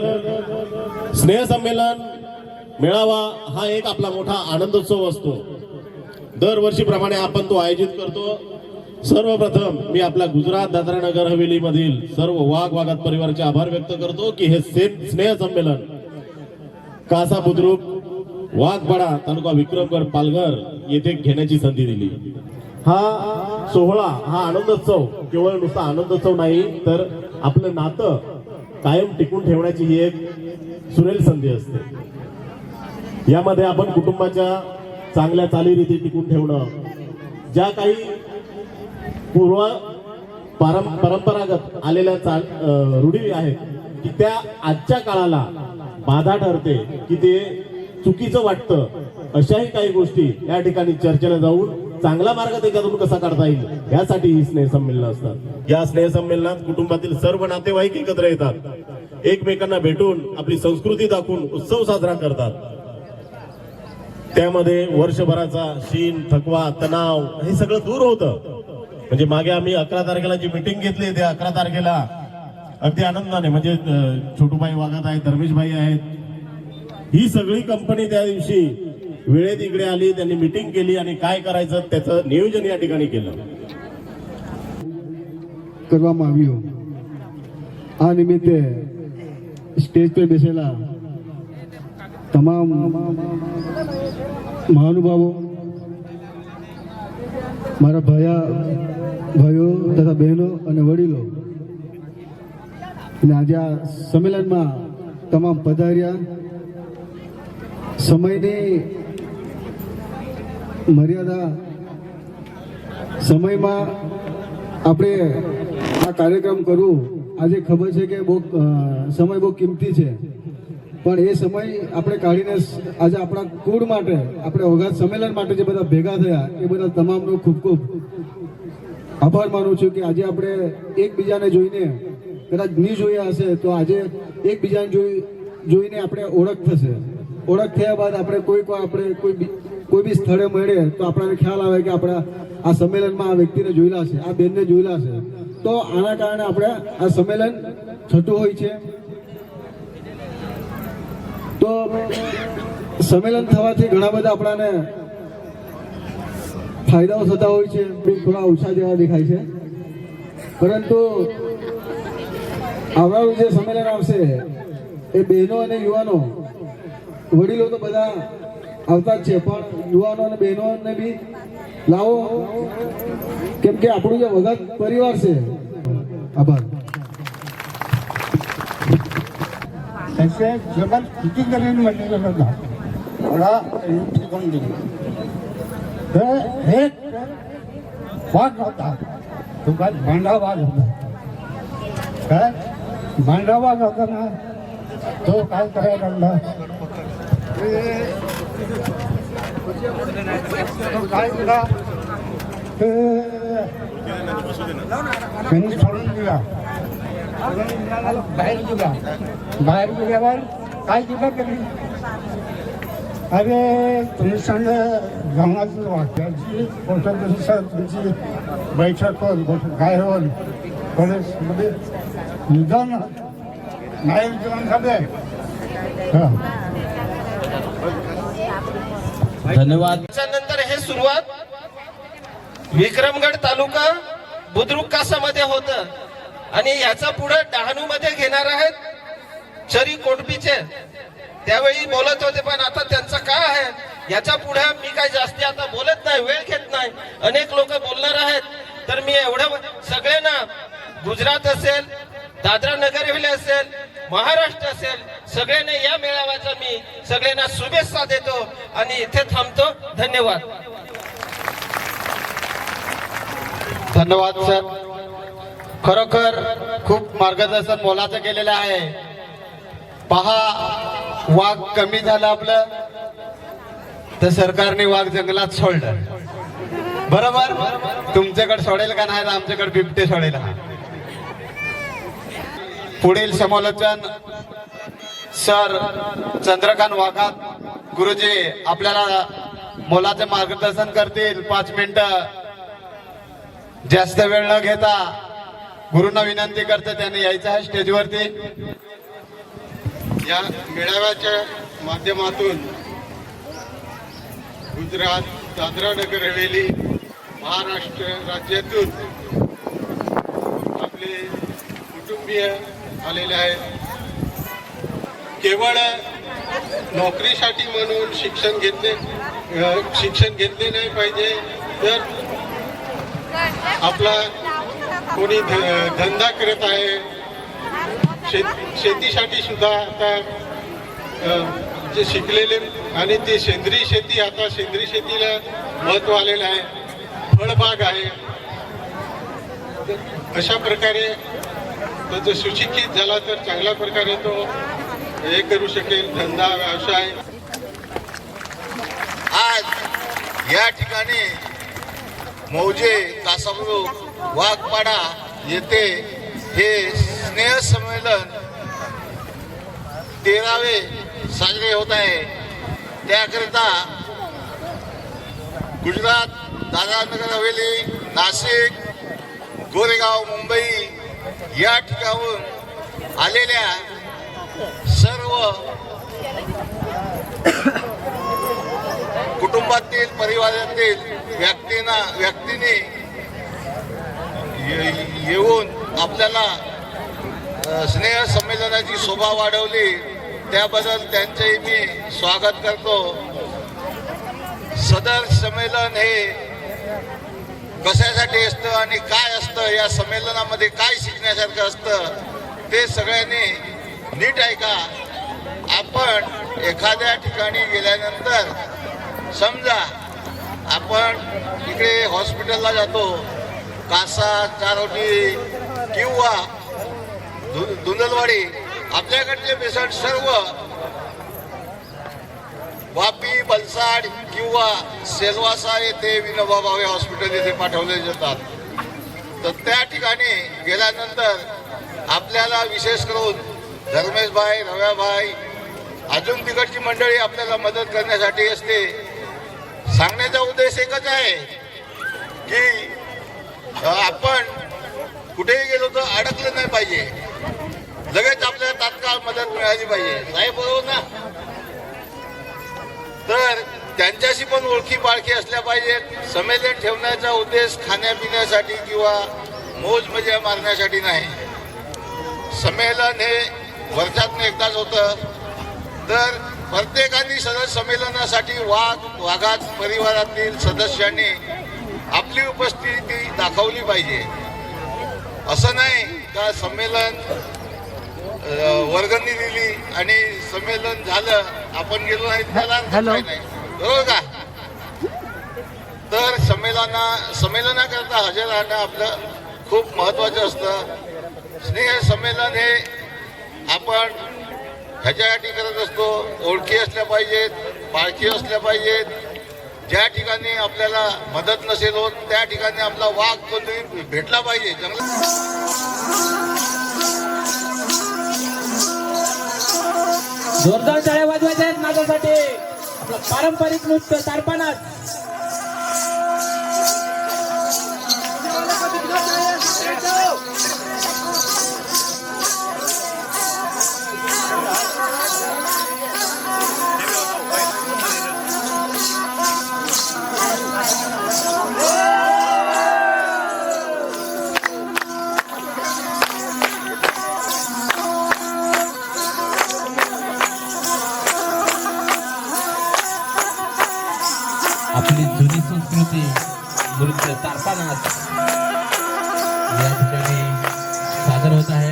स्नेहसंमेलन मेळावा हा एक आपला मोठा आनंदोत्सव असतो. दरवर्षीप्रमाणे आपण तो आयोजित करतो. सर्वप्रथम मी आपल्या गुजरात दादरा नगर हवेली मधील सर्व वाघात परिवाराचे आभार व्यक्त करतो की हे स्नेह संमेलन कासा बुद्रुक वाघपाडा तालुका विक्रमगड पालघर येथे घेण्याची संधी दिली. हा सोहळा, हा आनंदोत्सव केवळ नुसता आनंदोत्सव नाही तर आपलं नातं कायम टिकून ठेवण्याची ही एक सुरेल संधी असते. यामध्ये आपण कुटुंबाच्या चांगल्या चालीरीती टिकून ठेवणं, ज्या काही परंपरागत आलेल्या रूढी आहेत की त्या आजच्या काळाला बाधा ठरते की ते चुकीचं वाटतं, अशाही काही गोष्टी या ठिकाणी चर्चेला जाऊन चांगला मार्ग त्याच्यातून कसा काढता येईल यासाठी ही स्नेहसंमेलन असतात. या स्नेहसंमेलनात कुटुंबातील सर्व नातेवाईक एकत्र येतात, एकमेकांना भेटून आपली संस्कृती दाखवून उत्सव साजरा करतात. त्यामध्ये वर्षभराचा शीण, थकवा, तणाव हे सगळं दूर होतं. म्हणजे मागे आम्ही 11 तारखेला जी मीटिंग घेतली, ते 11 तारखेला अगदी आनंदाने, म्हणजे छोटूबाई वागत आहेत, धर्मेशभाई आहेत, ही सगळी कंपनी त्या दिवशी वेळेत इकडे आली, त्यांनी मीटिंग केली आणि काय करायचं त्याचं नियोजन या ठिकाणी केलं. કરવામાં આવ્યું. આ નિમિત્તે સ્ટેજ પર બેસેલા તમામ મહાનુભાવો, મારા ભાઈઓ તથા બહેનો અને વડીલો, અને આજે આ સંમેલનમાં તમામ પધાર્યા. સમયની મર્યાદા, સમયમાં આપણે આ કાર્યક્રમ કરવું, આજે ખબર છે કે બહુ સમય બહુ કિંમતી છે, પણ એ સમય આપણે કાઢીને આજે આપણા કુળ માટે, આપણે વઘાત સંમેલન માટે જે બધા ભેગા થયા એ બધા તમામનો ખૂબ ખૂબ આભાર માનું છું કે આજે આપણે એકબીજાને જોઈને, કદાચ નહીં જોયા હશે તો આજે એકબીજાને જોઈને આપણે ઓળખ થશે. ઓળખ થયા બાદ આપણે કોઈ બી સ્થળે મળે તો આપણને ખ્યાલ આવે કે આપણા આ સંમેલનમાં આ વ્યક્તિને જોયેલા છે, આ બેનને જોયેલા છે. તો આના કારણે આપણે આ સંમેલન થતું હોય છે. તો સંમેલન થવાથી ઘણા બધા આપણાને ફાયદાઓ થતા હોય છે. થોડા ઓછા જેવા દેખાય છે, પરંતુ આવનારું જે સંમેલન આવશે એ બહેનો અને યુવાનો, વડીલો તો બધા આવતા જ છે, પણ યુવાનો અને બહેનોને બી લાવો, કેમ કે આપણું જે વઘાત પરિવાર છે. આભાર. त्याचे जगात किती जणांनी म्हटलेलं होता मला ठिकाण दिली. तर एक वाघ होता, तो काय भांडा वाघ होता. काय भांडा वाघ होता ना, तो काय करायला लागला, तो काय केला, त्यांनी सोडून दिला बाहेर गेला. बाहेर गेल्यावर काय दिलं त्यांनी? अरे तुम्ही सांगा गावाचं वाक्याची तुमची बैठक होल काय होल कॉलेजमध्ये निदान नाही जेवण झाले. धन्यवाद. त्याच्यानंतर हे सुरुवात विक्रमगड तालुका बुद्रुक कासामध्ये होतं आणि याचा पुढे डहाणू मध्ये घेणार आहेत चरी कोटबीचे. त्यावेळी बोलत होते पण आता त्यांचं काय आहे याच्या पुढे मी काही जास्ती आता बोलत नाही, वेळ घेत नाही. अनेक लोक बोलणार आहेत तर मी एवढं सगळ्यांना गुजरात असेल, दादरा नगर हवेली असेल, महाराष्ट्र असेल, सगळ्यांना या मेळाव्याचा मी सगळ्यांना शुभेच्छा देतो आणि इथे थांबतो. धन्यवाद. धन्यवाद सर. खरोखर खूप मार्गदर्शन मोलाचं केलेलं आहे. पहा वाघ कमी झालं आपलं तर सरकारने वाघ जंगलात सोडलं. बरोबर. तुमच्याकडे सोडेल का नाही, आमच्याकडे बिबटे सोडेल. पुढील समालोचन सर चंद्रकांत वाघात गुरुजी आपल्याला मोलाचे मार्गदर्शन करतील. 5 मिनिटं जास्त वेळ न घेता गुरुंना विनंती करते त्यांनी यायचं आहे स्टेजवरती. या मेळाव्याच्या माध्यमातून गुजरात, दादरा नगर हवेली, महाराष्ट्र राज्यातून आपले कुटुंबीय आलेले आहेत. केवळ नोकरीसाठी म्हणून शिक्षण घेतले नाही पाहिजे, तर आपला कोणी धंदा करत आहे, शेतीसाठी सुद्धा आता जे शिकलेले आणि ते सेंद्रिय शेती, आता सेंद्रिय शेतीला महत्व आलेलं आहे. फळबाग आहे. अशा प्रकारे तो जर सुशिक्षित झाला तर चांगल्या प्रकारे तो हे करू शकेल, धंदा व्यवसाय. आज या ठिकाणी मौजे कासाबुद्रुक वाघपाडा येथे हे स्नेह संमेलन 13वे साजरे होत आहे. त्याकरिता गुजरात, दादरा नगर हवेली, नाशिक, गोरेगाव, मुंबई या ठिकाणाहून आलेल्या सर्व कुटुंबातील, परिवारातील व्यक्तींनी येऊन आपल्याला स्नेह संमेलनाची शोभा वाढवली. त्याबद्दल त्यांचेही मी स्वागत करतो. सदर संमेलन हे कशासाठी असतं आणि काय असतं, या संमेलनामध्ये काय शिकण्यासारखं असतं ते सगळ्यांनी नीट ऐका. आपण एखाद्या ठिकाणी गेल्यानंतर समजा आपण इकडे हॉस्पिटलला जातो, कासा, चारोटी किंवा धुंदलवाडी, आपल्याकडचे पेशंट सर्व वापी, बलसाड किंवा सेलवासा येथे विनोबा भावे हॉस्पिटल येथे पाठवले जातात. तर त्या ठिकाणी गेल्यानंतर आपल्याला विशेष करून धर्मेशभाई, रव्याभाई, अजून तिकडची मंडळी आपल्याला मदत करण्यासाठी असते. सांगण्याचा उद्देश एकच आहे की आपण कुठेही गेलो तर अडकलं नाही पाहिजे, लगेच आपल्याला तात्काळ मदत मिळाली पाहिजे. साहेब बरोबर ना? तर त्यांच्याशी पण ओळखी पाळखी असल्या पाहिजेत. संमेलन ठेवण्याचा उद्देश खाण्यापिण्यासाठी किंवा मौज मजा मारण्यासाठी नाही. संमेलन हे वर्षातून एकदाच होतं. तर प्रत्येकाने सदस्य संमेलनासाठी वाघात परिवारातील सदस्यांनी आपली उपस्थिती दाखवली पाहिजे. असं नाही का संमेलन वर्गणी दिली आणि संमेलन झालं, आपण गेलो नाही त्याला नाही, बरोबर का? तर संमेलनाकरता हजर राहणं आपलं खूप महत्वाचं असतं. स्नेह संमेलन हे आपण ह्याच्यासाठी करत असतो. ओळखी असल्या पाहिजेत, पाळखी असल्या पाहिजेत. ज्या ठिकाणी आपल्याला मदत नसेल होत त्या ठिकाणी आपला वाघ कोणी भेटला पाहिजे. जोरदार टाळ्या वाजवायच्या आहेत नाचासाठी. आपलं पारंपरिक नृत्य तारपानाच. आपली जुनी संस्कृती नृत्य तारपानाच या ठिकाणी सादर होत आहे.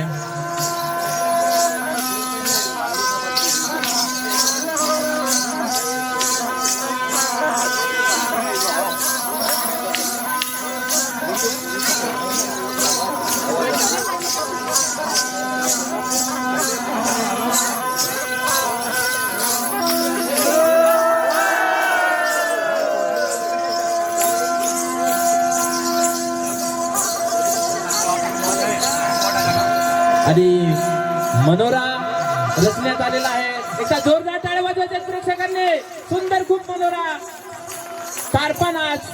आणि मनोरा रचण्यात आलेला आहे. एका जोरदार टाळ्या वाजवायच्या प्रेक्षकांनी. सुंदर खूप मनोरा तारपा नाच,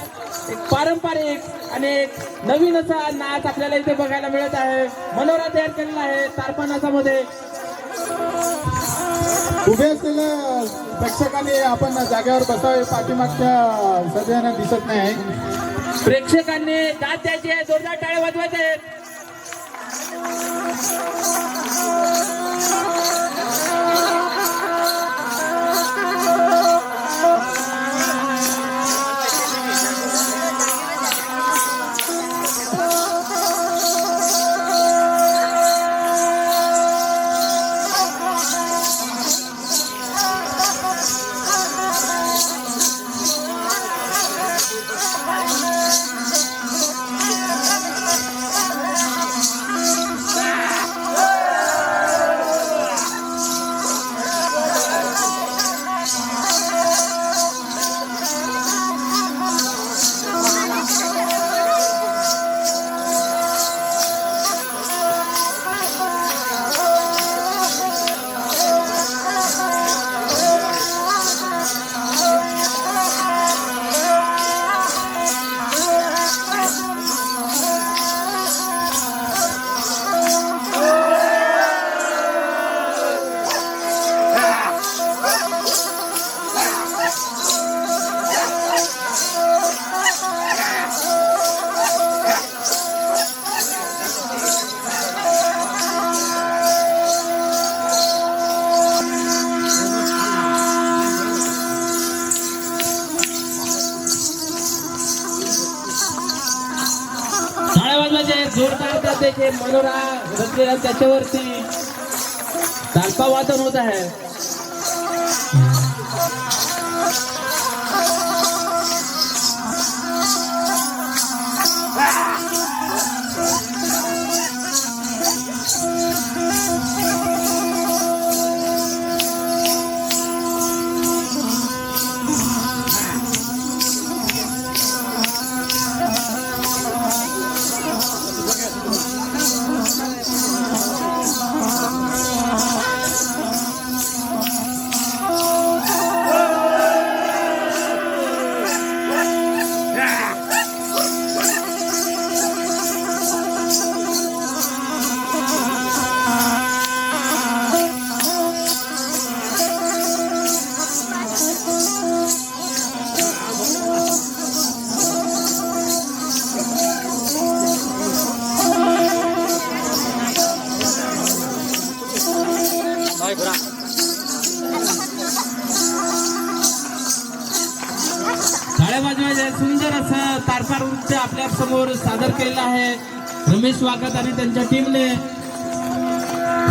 एक पारंपरिक आणि एक नवीन असा नाच आपल्याला इथे बघायला मिळत आहे. मनोरा तयार केलेला आहे तारपा नाचामध्ये. उभे असलेल्या प्रेक्षकांनी आपण जागेवर बसावे. पाठीमागच्या सगळ्यांना दिसत नाही. प्रेक्षकांनी दाद द्यायची आहे. जोरदार टाळ्या वाजवायचे आहेत. जोरदार त्याचे मनोरा रचलेला त्याच्यावरती तालपा वादन होत आहे. सुंदर असं तारपा नृत्य आपल्या समोर सादर केलेलं आहे रमेश वाघत आणि त्यांच्या टीमने.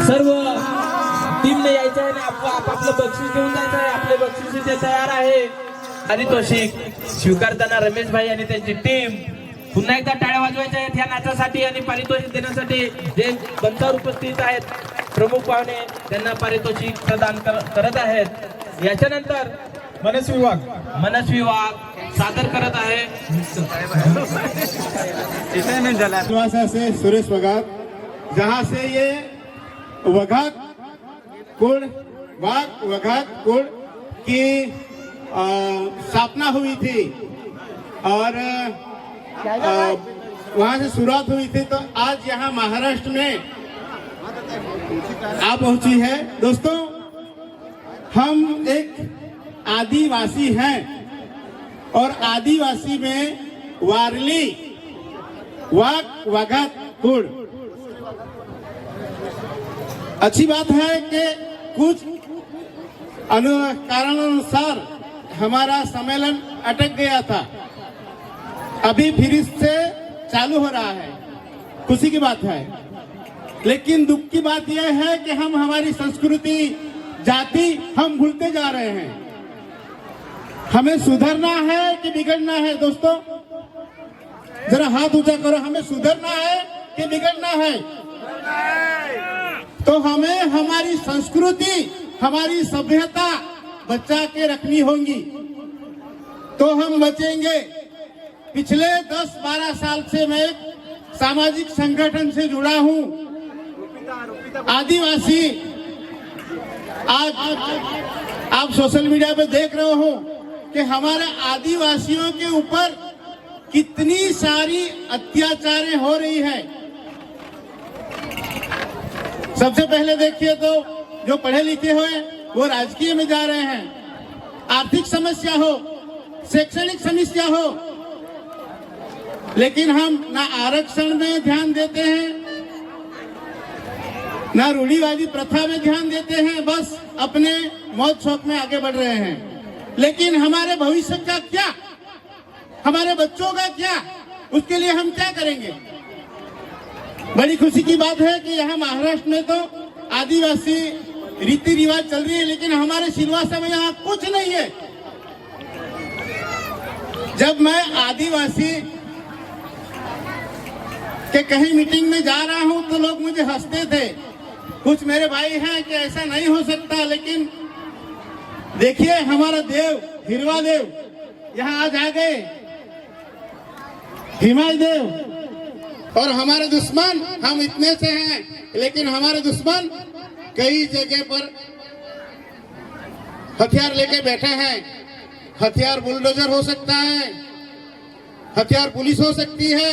सर्व टीमने यायचं आहे आणि आपापलं बक्षीस घेऊन जायचं आहे. आपले बक्षीस इथे तयार आहे. पारितोषिक स्वीकारताना रमेश भाई आणि त्यांची टीम. पुन्हा एकदा टाळ्या वाजवायच्या आहेत या नाचासाठी आणि पारितोषिक देण्यासाठी जे मंचावर उपस्थित आहेत प्रमुख पाहुणे त्यांना पारितोषिक प्रदान करत आहेत. याच्यानंतर मनस्वी वाघ सादर करत आहे सिलवासा से सुरेश वघात, जहाँ से ये वघात कुल वघात कुल की स्थापना हुई थी और वहाँ से शुरुआत हुई थी, तो आज यहाँ महाराष्ट्र में आ पहुंची है। दोस्तों, हम एक आदिवासी हैं और आदिवासी में वारली वघात कुल। अच्छी बात है कि कुछ कारणों हमारा सम्मेलन अटक गया था, अभी फिर से चालू हो रहा है, खुशी की बात है। लेकिन दुख की बात यह है कि हम हमारी संस्कृति जाति हम भूलते जा रहे हैं। हमें सुधरना है कि बिगड़ना है? दोस्तों जरा हाथ ऊंचा करो, हमें सुधरना है कि बिगड़ना है? तो हमें हमारी संस्कृति हमारी सभ्यता बचा के रखनी होगी, तो हम बचेंगे। पिछले 10-12 साल से मैं एक सामाजिक संगठन से जुड़ा हूं, आदिवासी। आज आप सोशल मीडिया पे देख रहे हो कि हमारे आदिवासियों के ऊपर कितनी सारी अत्याचारें हो रही है। सबसे पहले देखिए तो जो पढ़े लिखे हुए वो राजकीय में जा रहे हैं, आर्थिक समस्या हो, शैक्षणिक समस्या हो, लेकिन हम ना आरक्षण में ध्यान देते हैं, ना रूढ़िवादी प्रथा में ध्यान देते हैं, बस अपने मौज शौक में आगे बढ़ रहे हैं। लेकिन हमारे भविष्य का क्या, हमारे बच्चों का क्या, उसके लिए हम क्या करेंगे? बड़ी खुशी की बात है कि यहाँ महाराष्ट्र में तो आदिवासी रीति रिवाज चल रही है, लेकिन हमारे सिलवासा में यहाँ कुछ नहीं है। जब मैं आदिवासी के कहीं मीटिंग में जा रहा हूं तो लोग मुझे हंसते थे। कुछ मेरे भाई हैं कि ऐसा नहीं हो सकता, लेकिन देखिए हमारा देव हिरवा देव यहाँ आज आ गए, हिमाय देव। और हमारे दुश्मन हम इतने से हैं, लेकिन हमारे दुश्मन कई जगह पर हथियार लेके बैठे हैं। हथियार बुलडोजर हो सकता है, हथियार पुलिस हो सकती है।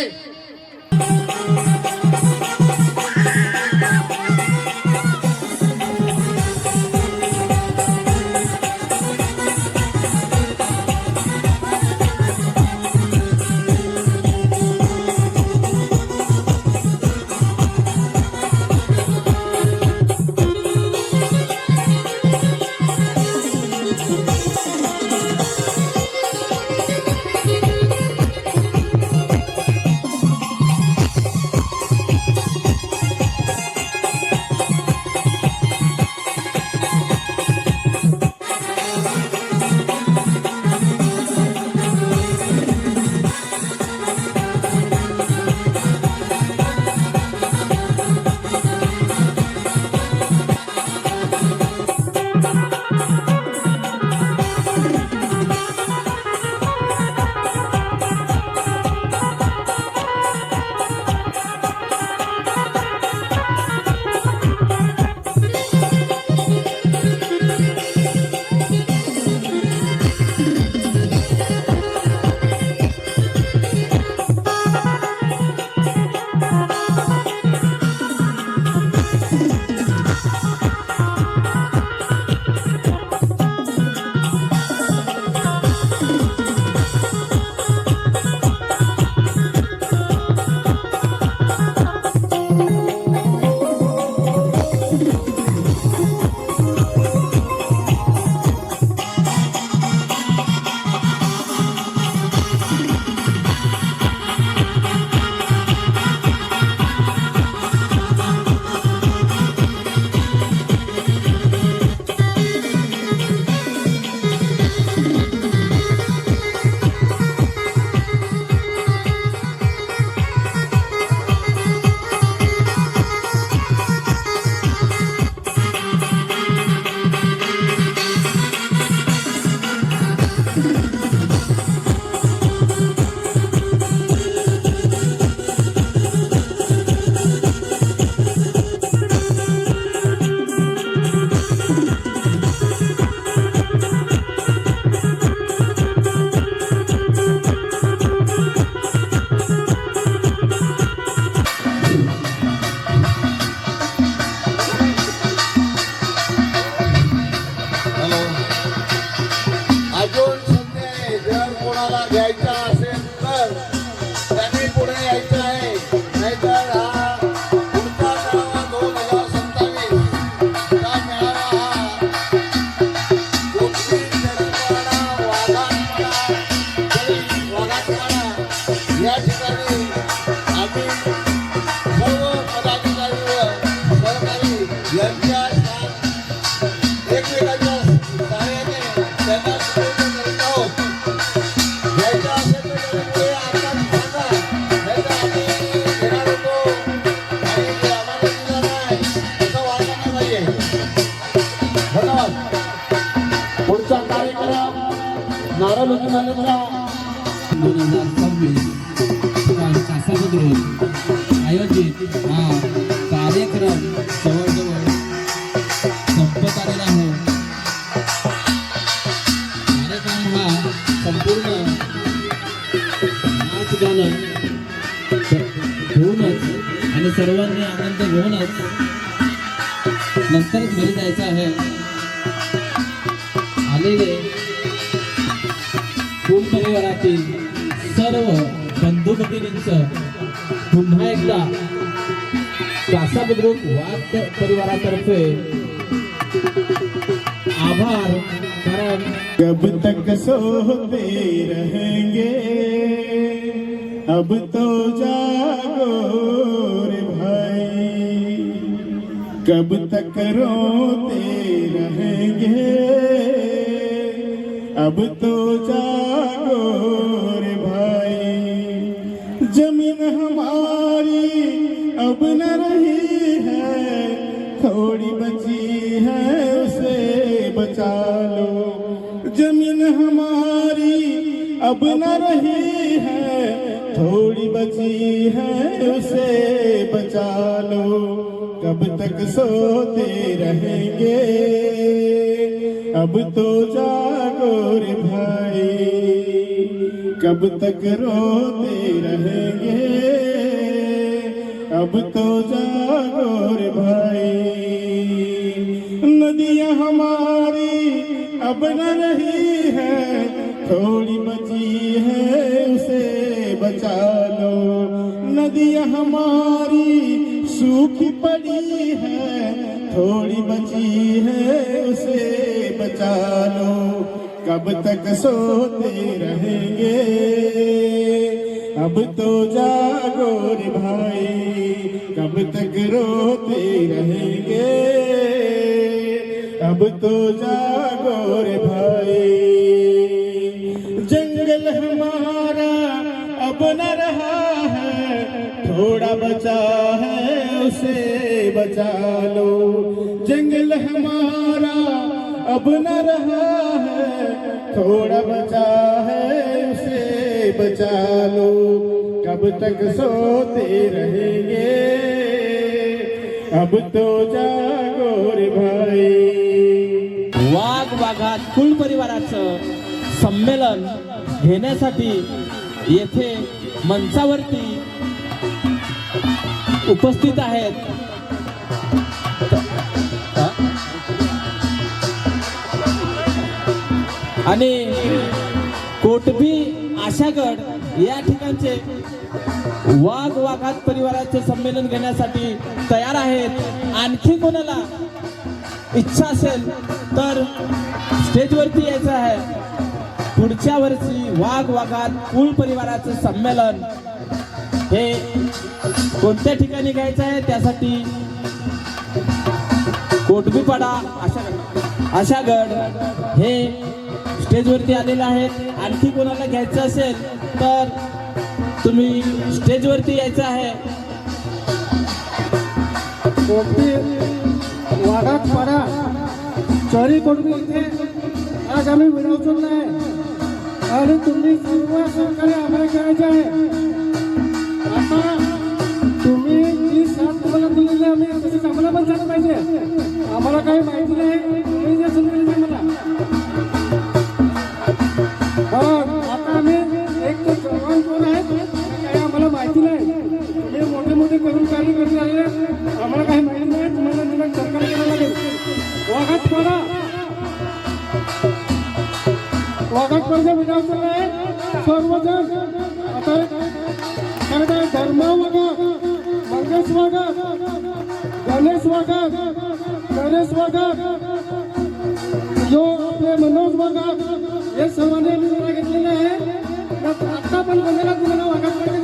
या ठिकाणी आम्ही सर्व पदाधिकारी व सहकारी यांच्या एकमेकांच्या सहाय्याने त्यांना शुभेच्छा करत आहोत. घ्यायचं असेल तर ते आता सांगा, नाहीतर आम्ही घेणार होतो आणि ते आम्हाला दिलं नाही असं वाटायला पाहिजे. धन्यवाद. पुढचा कार्यक्रम नारळ उचलण्याचा 2026 कासाबुद्रुक आयोजित हा कार्यक्रम जवळजवळ संपत आलेला आहे. कार्यक्रम हा संपूर्ण नाच गाणं घेऊनच आणि सर्वांनी आनंद घेऊनच नंतरच घरी जायचं आहे. आलेले कुल परिवारातील सर्व बंधू भगिनींचं पुन्हा एकदा कासाबुद्रुक वाघ परिवारातर्फे आभार. कारण कब तक सोते रहेंगे अब तो जागो रे भाई, कब तक रोते रहेंगे अब तो जागो रे भाई, जमीन हमारी अब न रही है, थोड़ी बची है उसे बचा लो, जमीन हमारी अब न रही है, थोड़ी बची है उसे बचा लो, कब तक सोते रहेंगे अब तो जागो रे भाई, कब तक रोते रहेंगे अब तो जागो रे भाई, नदियाँ हमारी अब न रही है, थोड़ी बची है उसे बचा लो, नदियाँ हमारी सूखी पड़ी है, थोड़ी बची है उसे बचा लो, कब तक सोते रहेंगे अब तो जागो रे भाई, कब तक रोते रहेंगे अब तो जागो रे भाई, जंगल हमारा अब न रहा है, थोड़ा बचा है उसे बचा लो, जंगल हमारा अब न रहा है, थोड़ा बचा है उसे बचा लो, कब तक सोते रहेंगे अब तो जागो रे भाई. वाघ वाघात कुल परिवाराचं संमेलन घेण्यासाठी येथे मंचावरती उपस्थित आहेत. आणि कोटबी आशागड या ठिकाणचे वाघ वाघात परिवाराचे संमेलन घेण्यासाठी तयार आहेत. आणखी कोणाला इच्छा असेल तर स्टेजवरती यायचं आहे. पुढच्या वर्षी वाघ वाघात कुल परिवाराचं संमेलन हे कोणत्या ठिकाणी घ्यायचं आहे त्यासाठी कोटबीपाडा आशागड हे स्टेजवरती आलेले आहेत. आणखी कोणाला घ्यायचं असेल तर तुम्ही स्टेजवरती यायचं आहे. वाघात पाडा चरी कोटबी इथे आज आम्ही विनवचून आहे आणि तुम्ही सर्व सहकार्य आम्हाला करायचे आहे. आता तुम्ही जी साथ तुम्हाला दिलेली आम्ही तशी आम्हाला पण झालं पाहिजे. आम्हाला काही माहिती नाही तुम्ही जे समजेल ते मला. आता आम्ही एक तर जवान कोण आहेत काही आम्हाला माहिती नाही. तुम्ही मोठे मोठे करून कार्य करत राहिले आम्हाला काही माहिती नाही. तुम्हाला निदान सरकार करावं लागेल. वाघात पडा वाघात पडा विधानसभा आहे सर्वजण आता धर्म वाघात मंगेश वाघात गणेश वाघात नरेश वाघात जो आपले मनोज वाघात हे सर्वांनी निर्णय घेतलेले आहे. आता पण कोणाला वाघात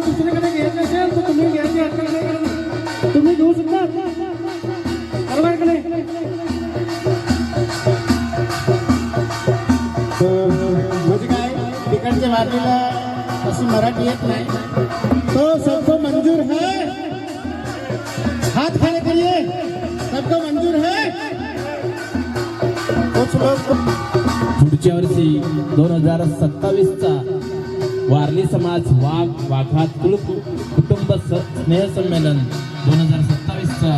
किसी मराठी येत नाही तो सबको मंजूर है हाथ खड़े करिए सबको मंजूर है कुछ लोग पुढच्या वर्षी 2027चा वारली समाज वाघात कुटुंब स्नेह संमेलन 2027चा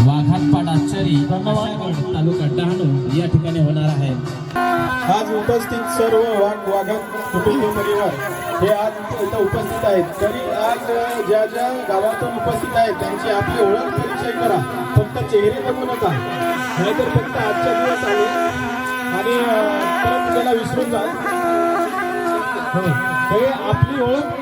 वाघात पाडाचरी तालुका डहाणू या ठिकाणी होणार आहे. आज उपस्थित सर्व वाघात कुटुंब परिवार हे आज इथं उपस्थित आहेत. तरी आज ज्या ज्या गावातून उपस्थित आहेत त्यांची आपली ओळख परिचय करा. फक्त चेहरे बघू नका, नाहीतर फक्त आजच्या दिवस आले आणि परत त्याला विसरून जा. हे आपली ओळख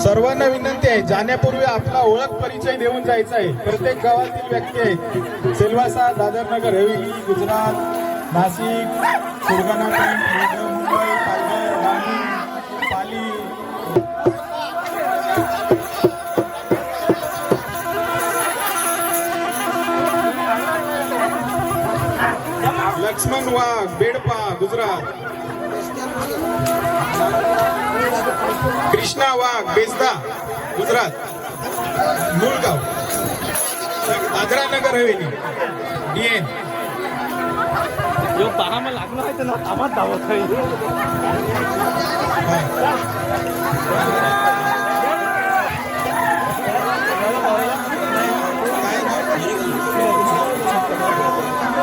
सर्वांना विनंती आहे, जाण्यापूर्वी आपला ओळख परिचय देऊन जायचा आहे. प्रत्येक गावातील व्यक्ती आहेत. सेल्वासा, दादरनगर, हवेली, गुजरात, नाशिक, सुरगाणा, मुंबई, पालघर, ठाणे, पाली, लक्ष्मण वाघ, बेडपा, गुजरात, कृष्णा वाघ, बेसदा, गुजरात, मुळगाव, दादरा नगर हवेली, डीएन.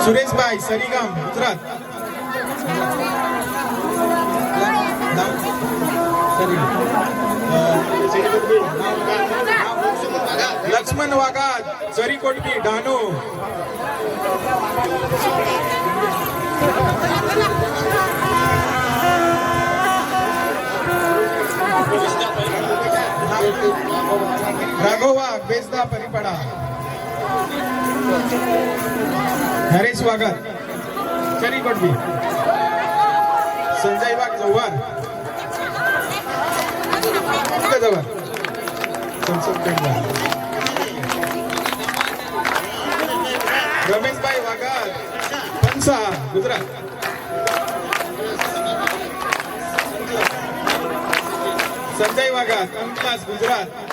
सुरेश भाई, सरीगाम, गुजरात. लक्ष्मण वाघात, चरीकोटबी, डहाणू. राघव वाघ, बेसदा, परिपाडा. नरेश वाघात, चरीकोटबी. संजय वाघ, जव्हार, रमेश भाई वाघात, पंसा, गुजरात. संजय वाघात, अंकलास, गुजरात.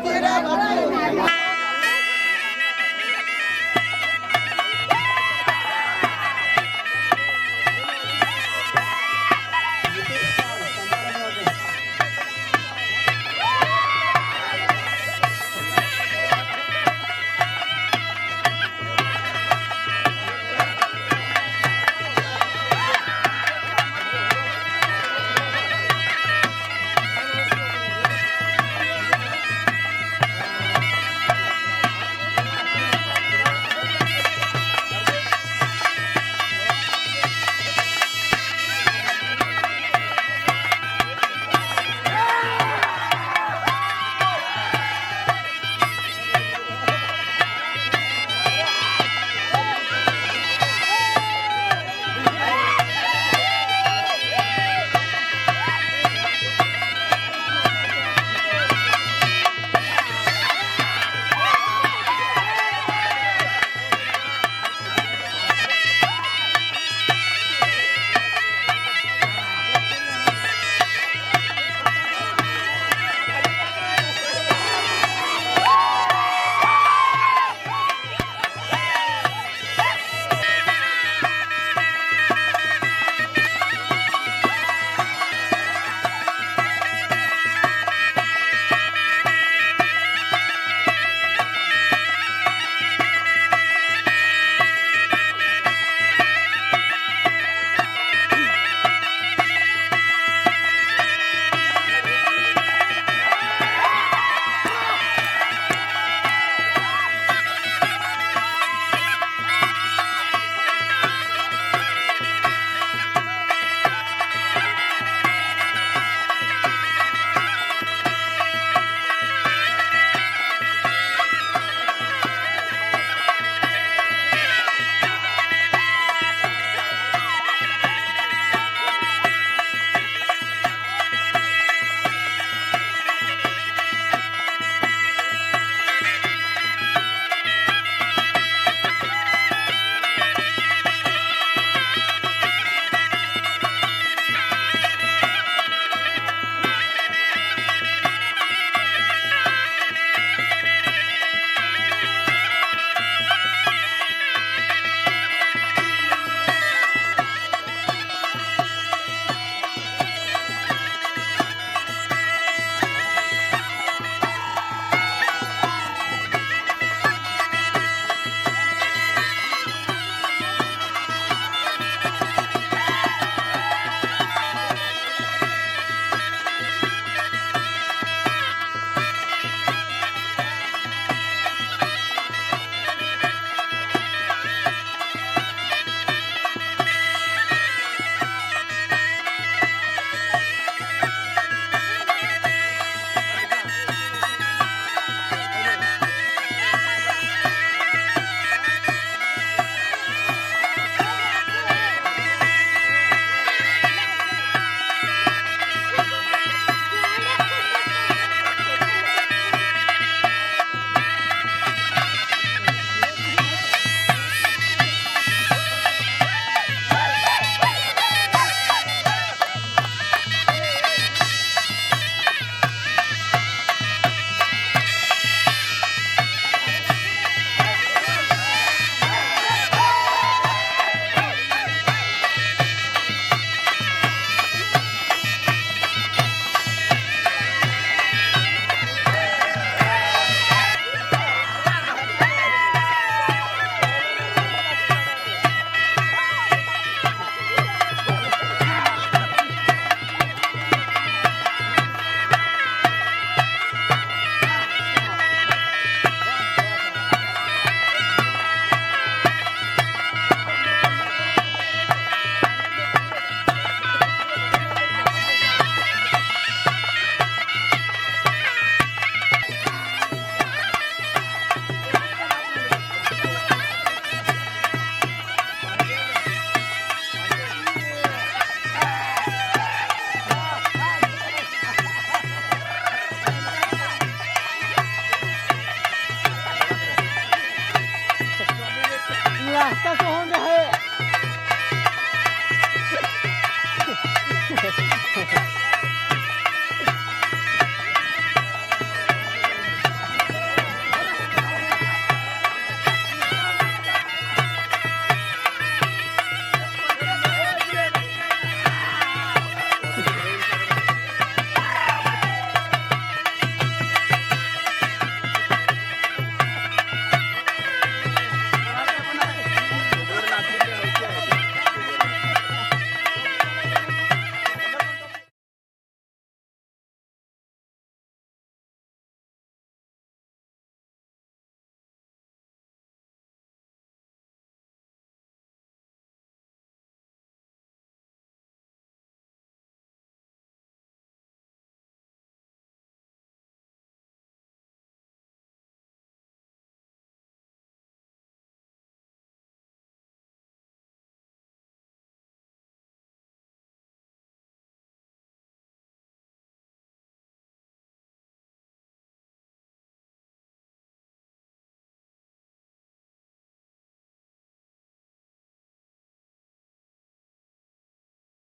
Thank you.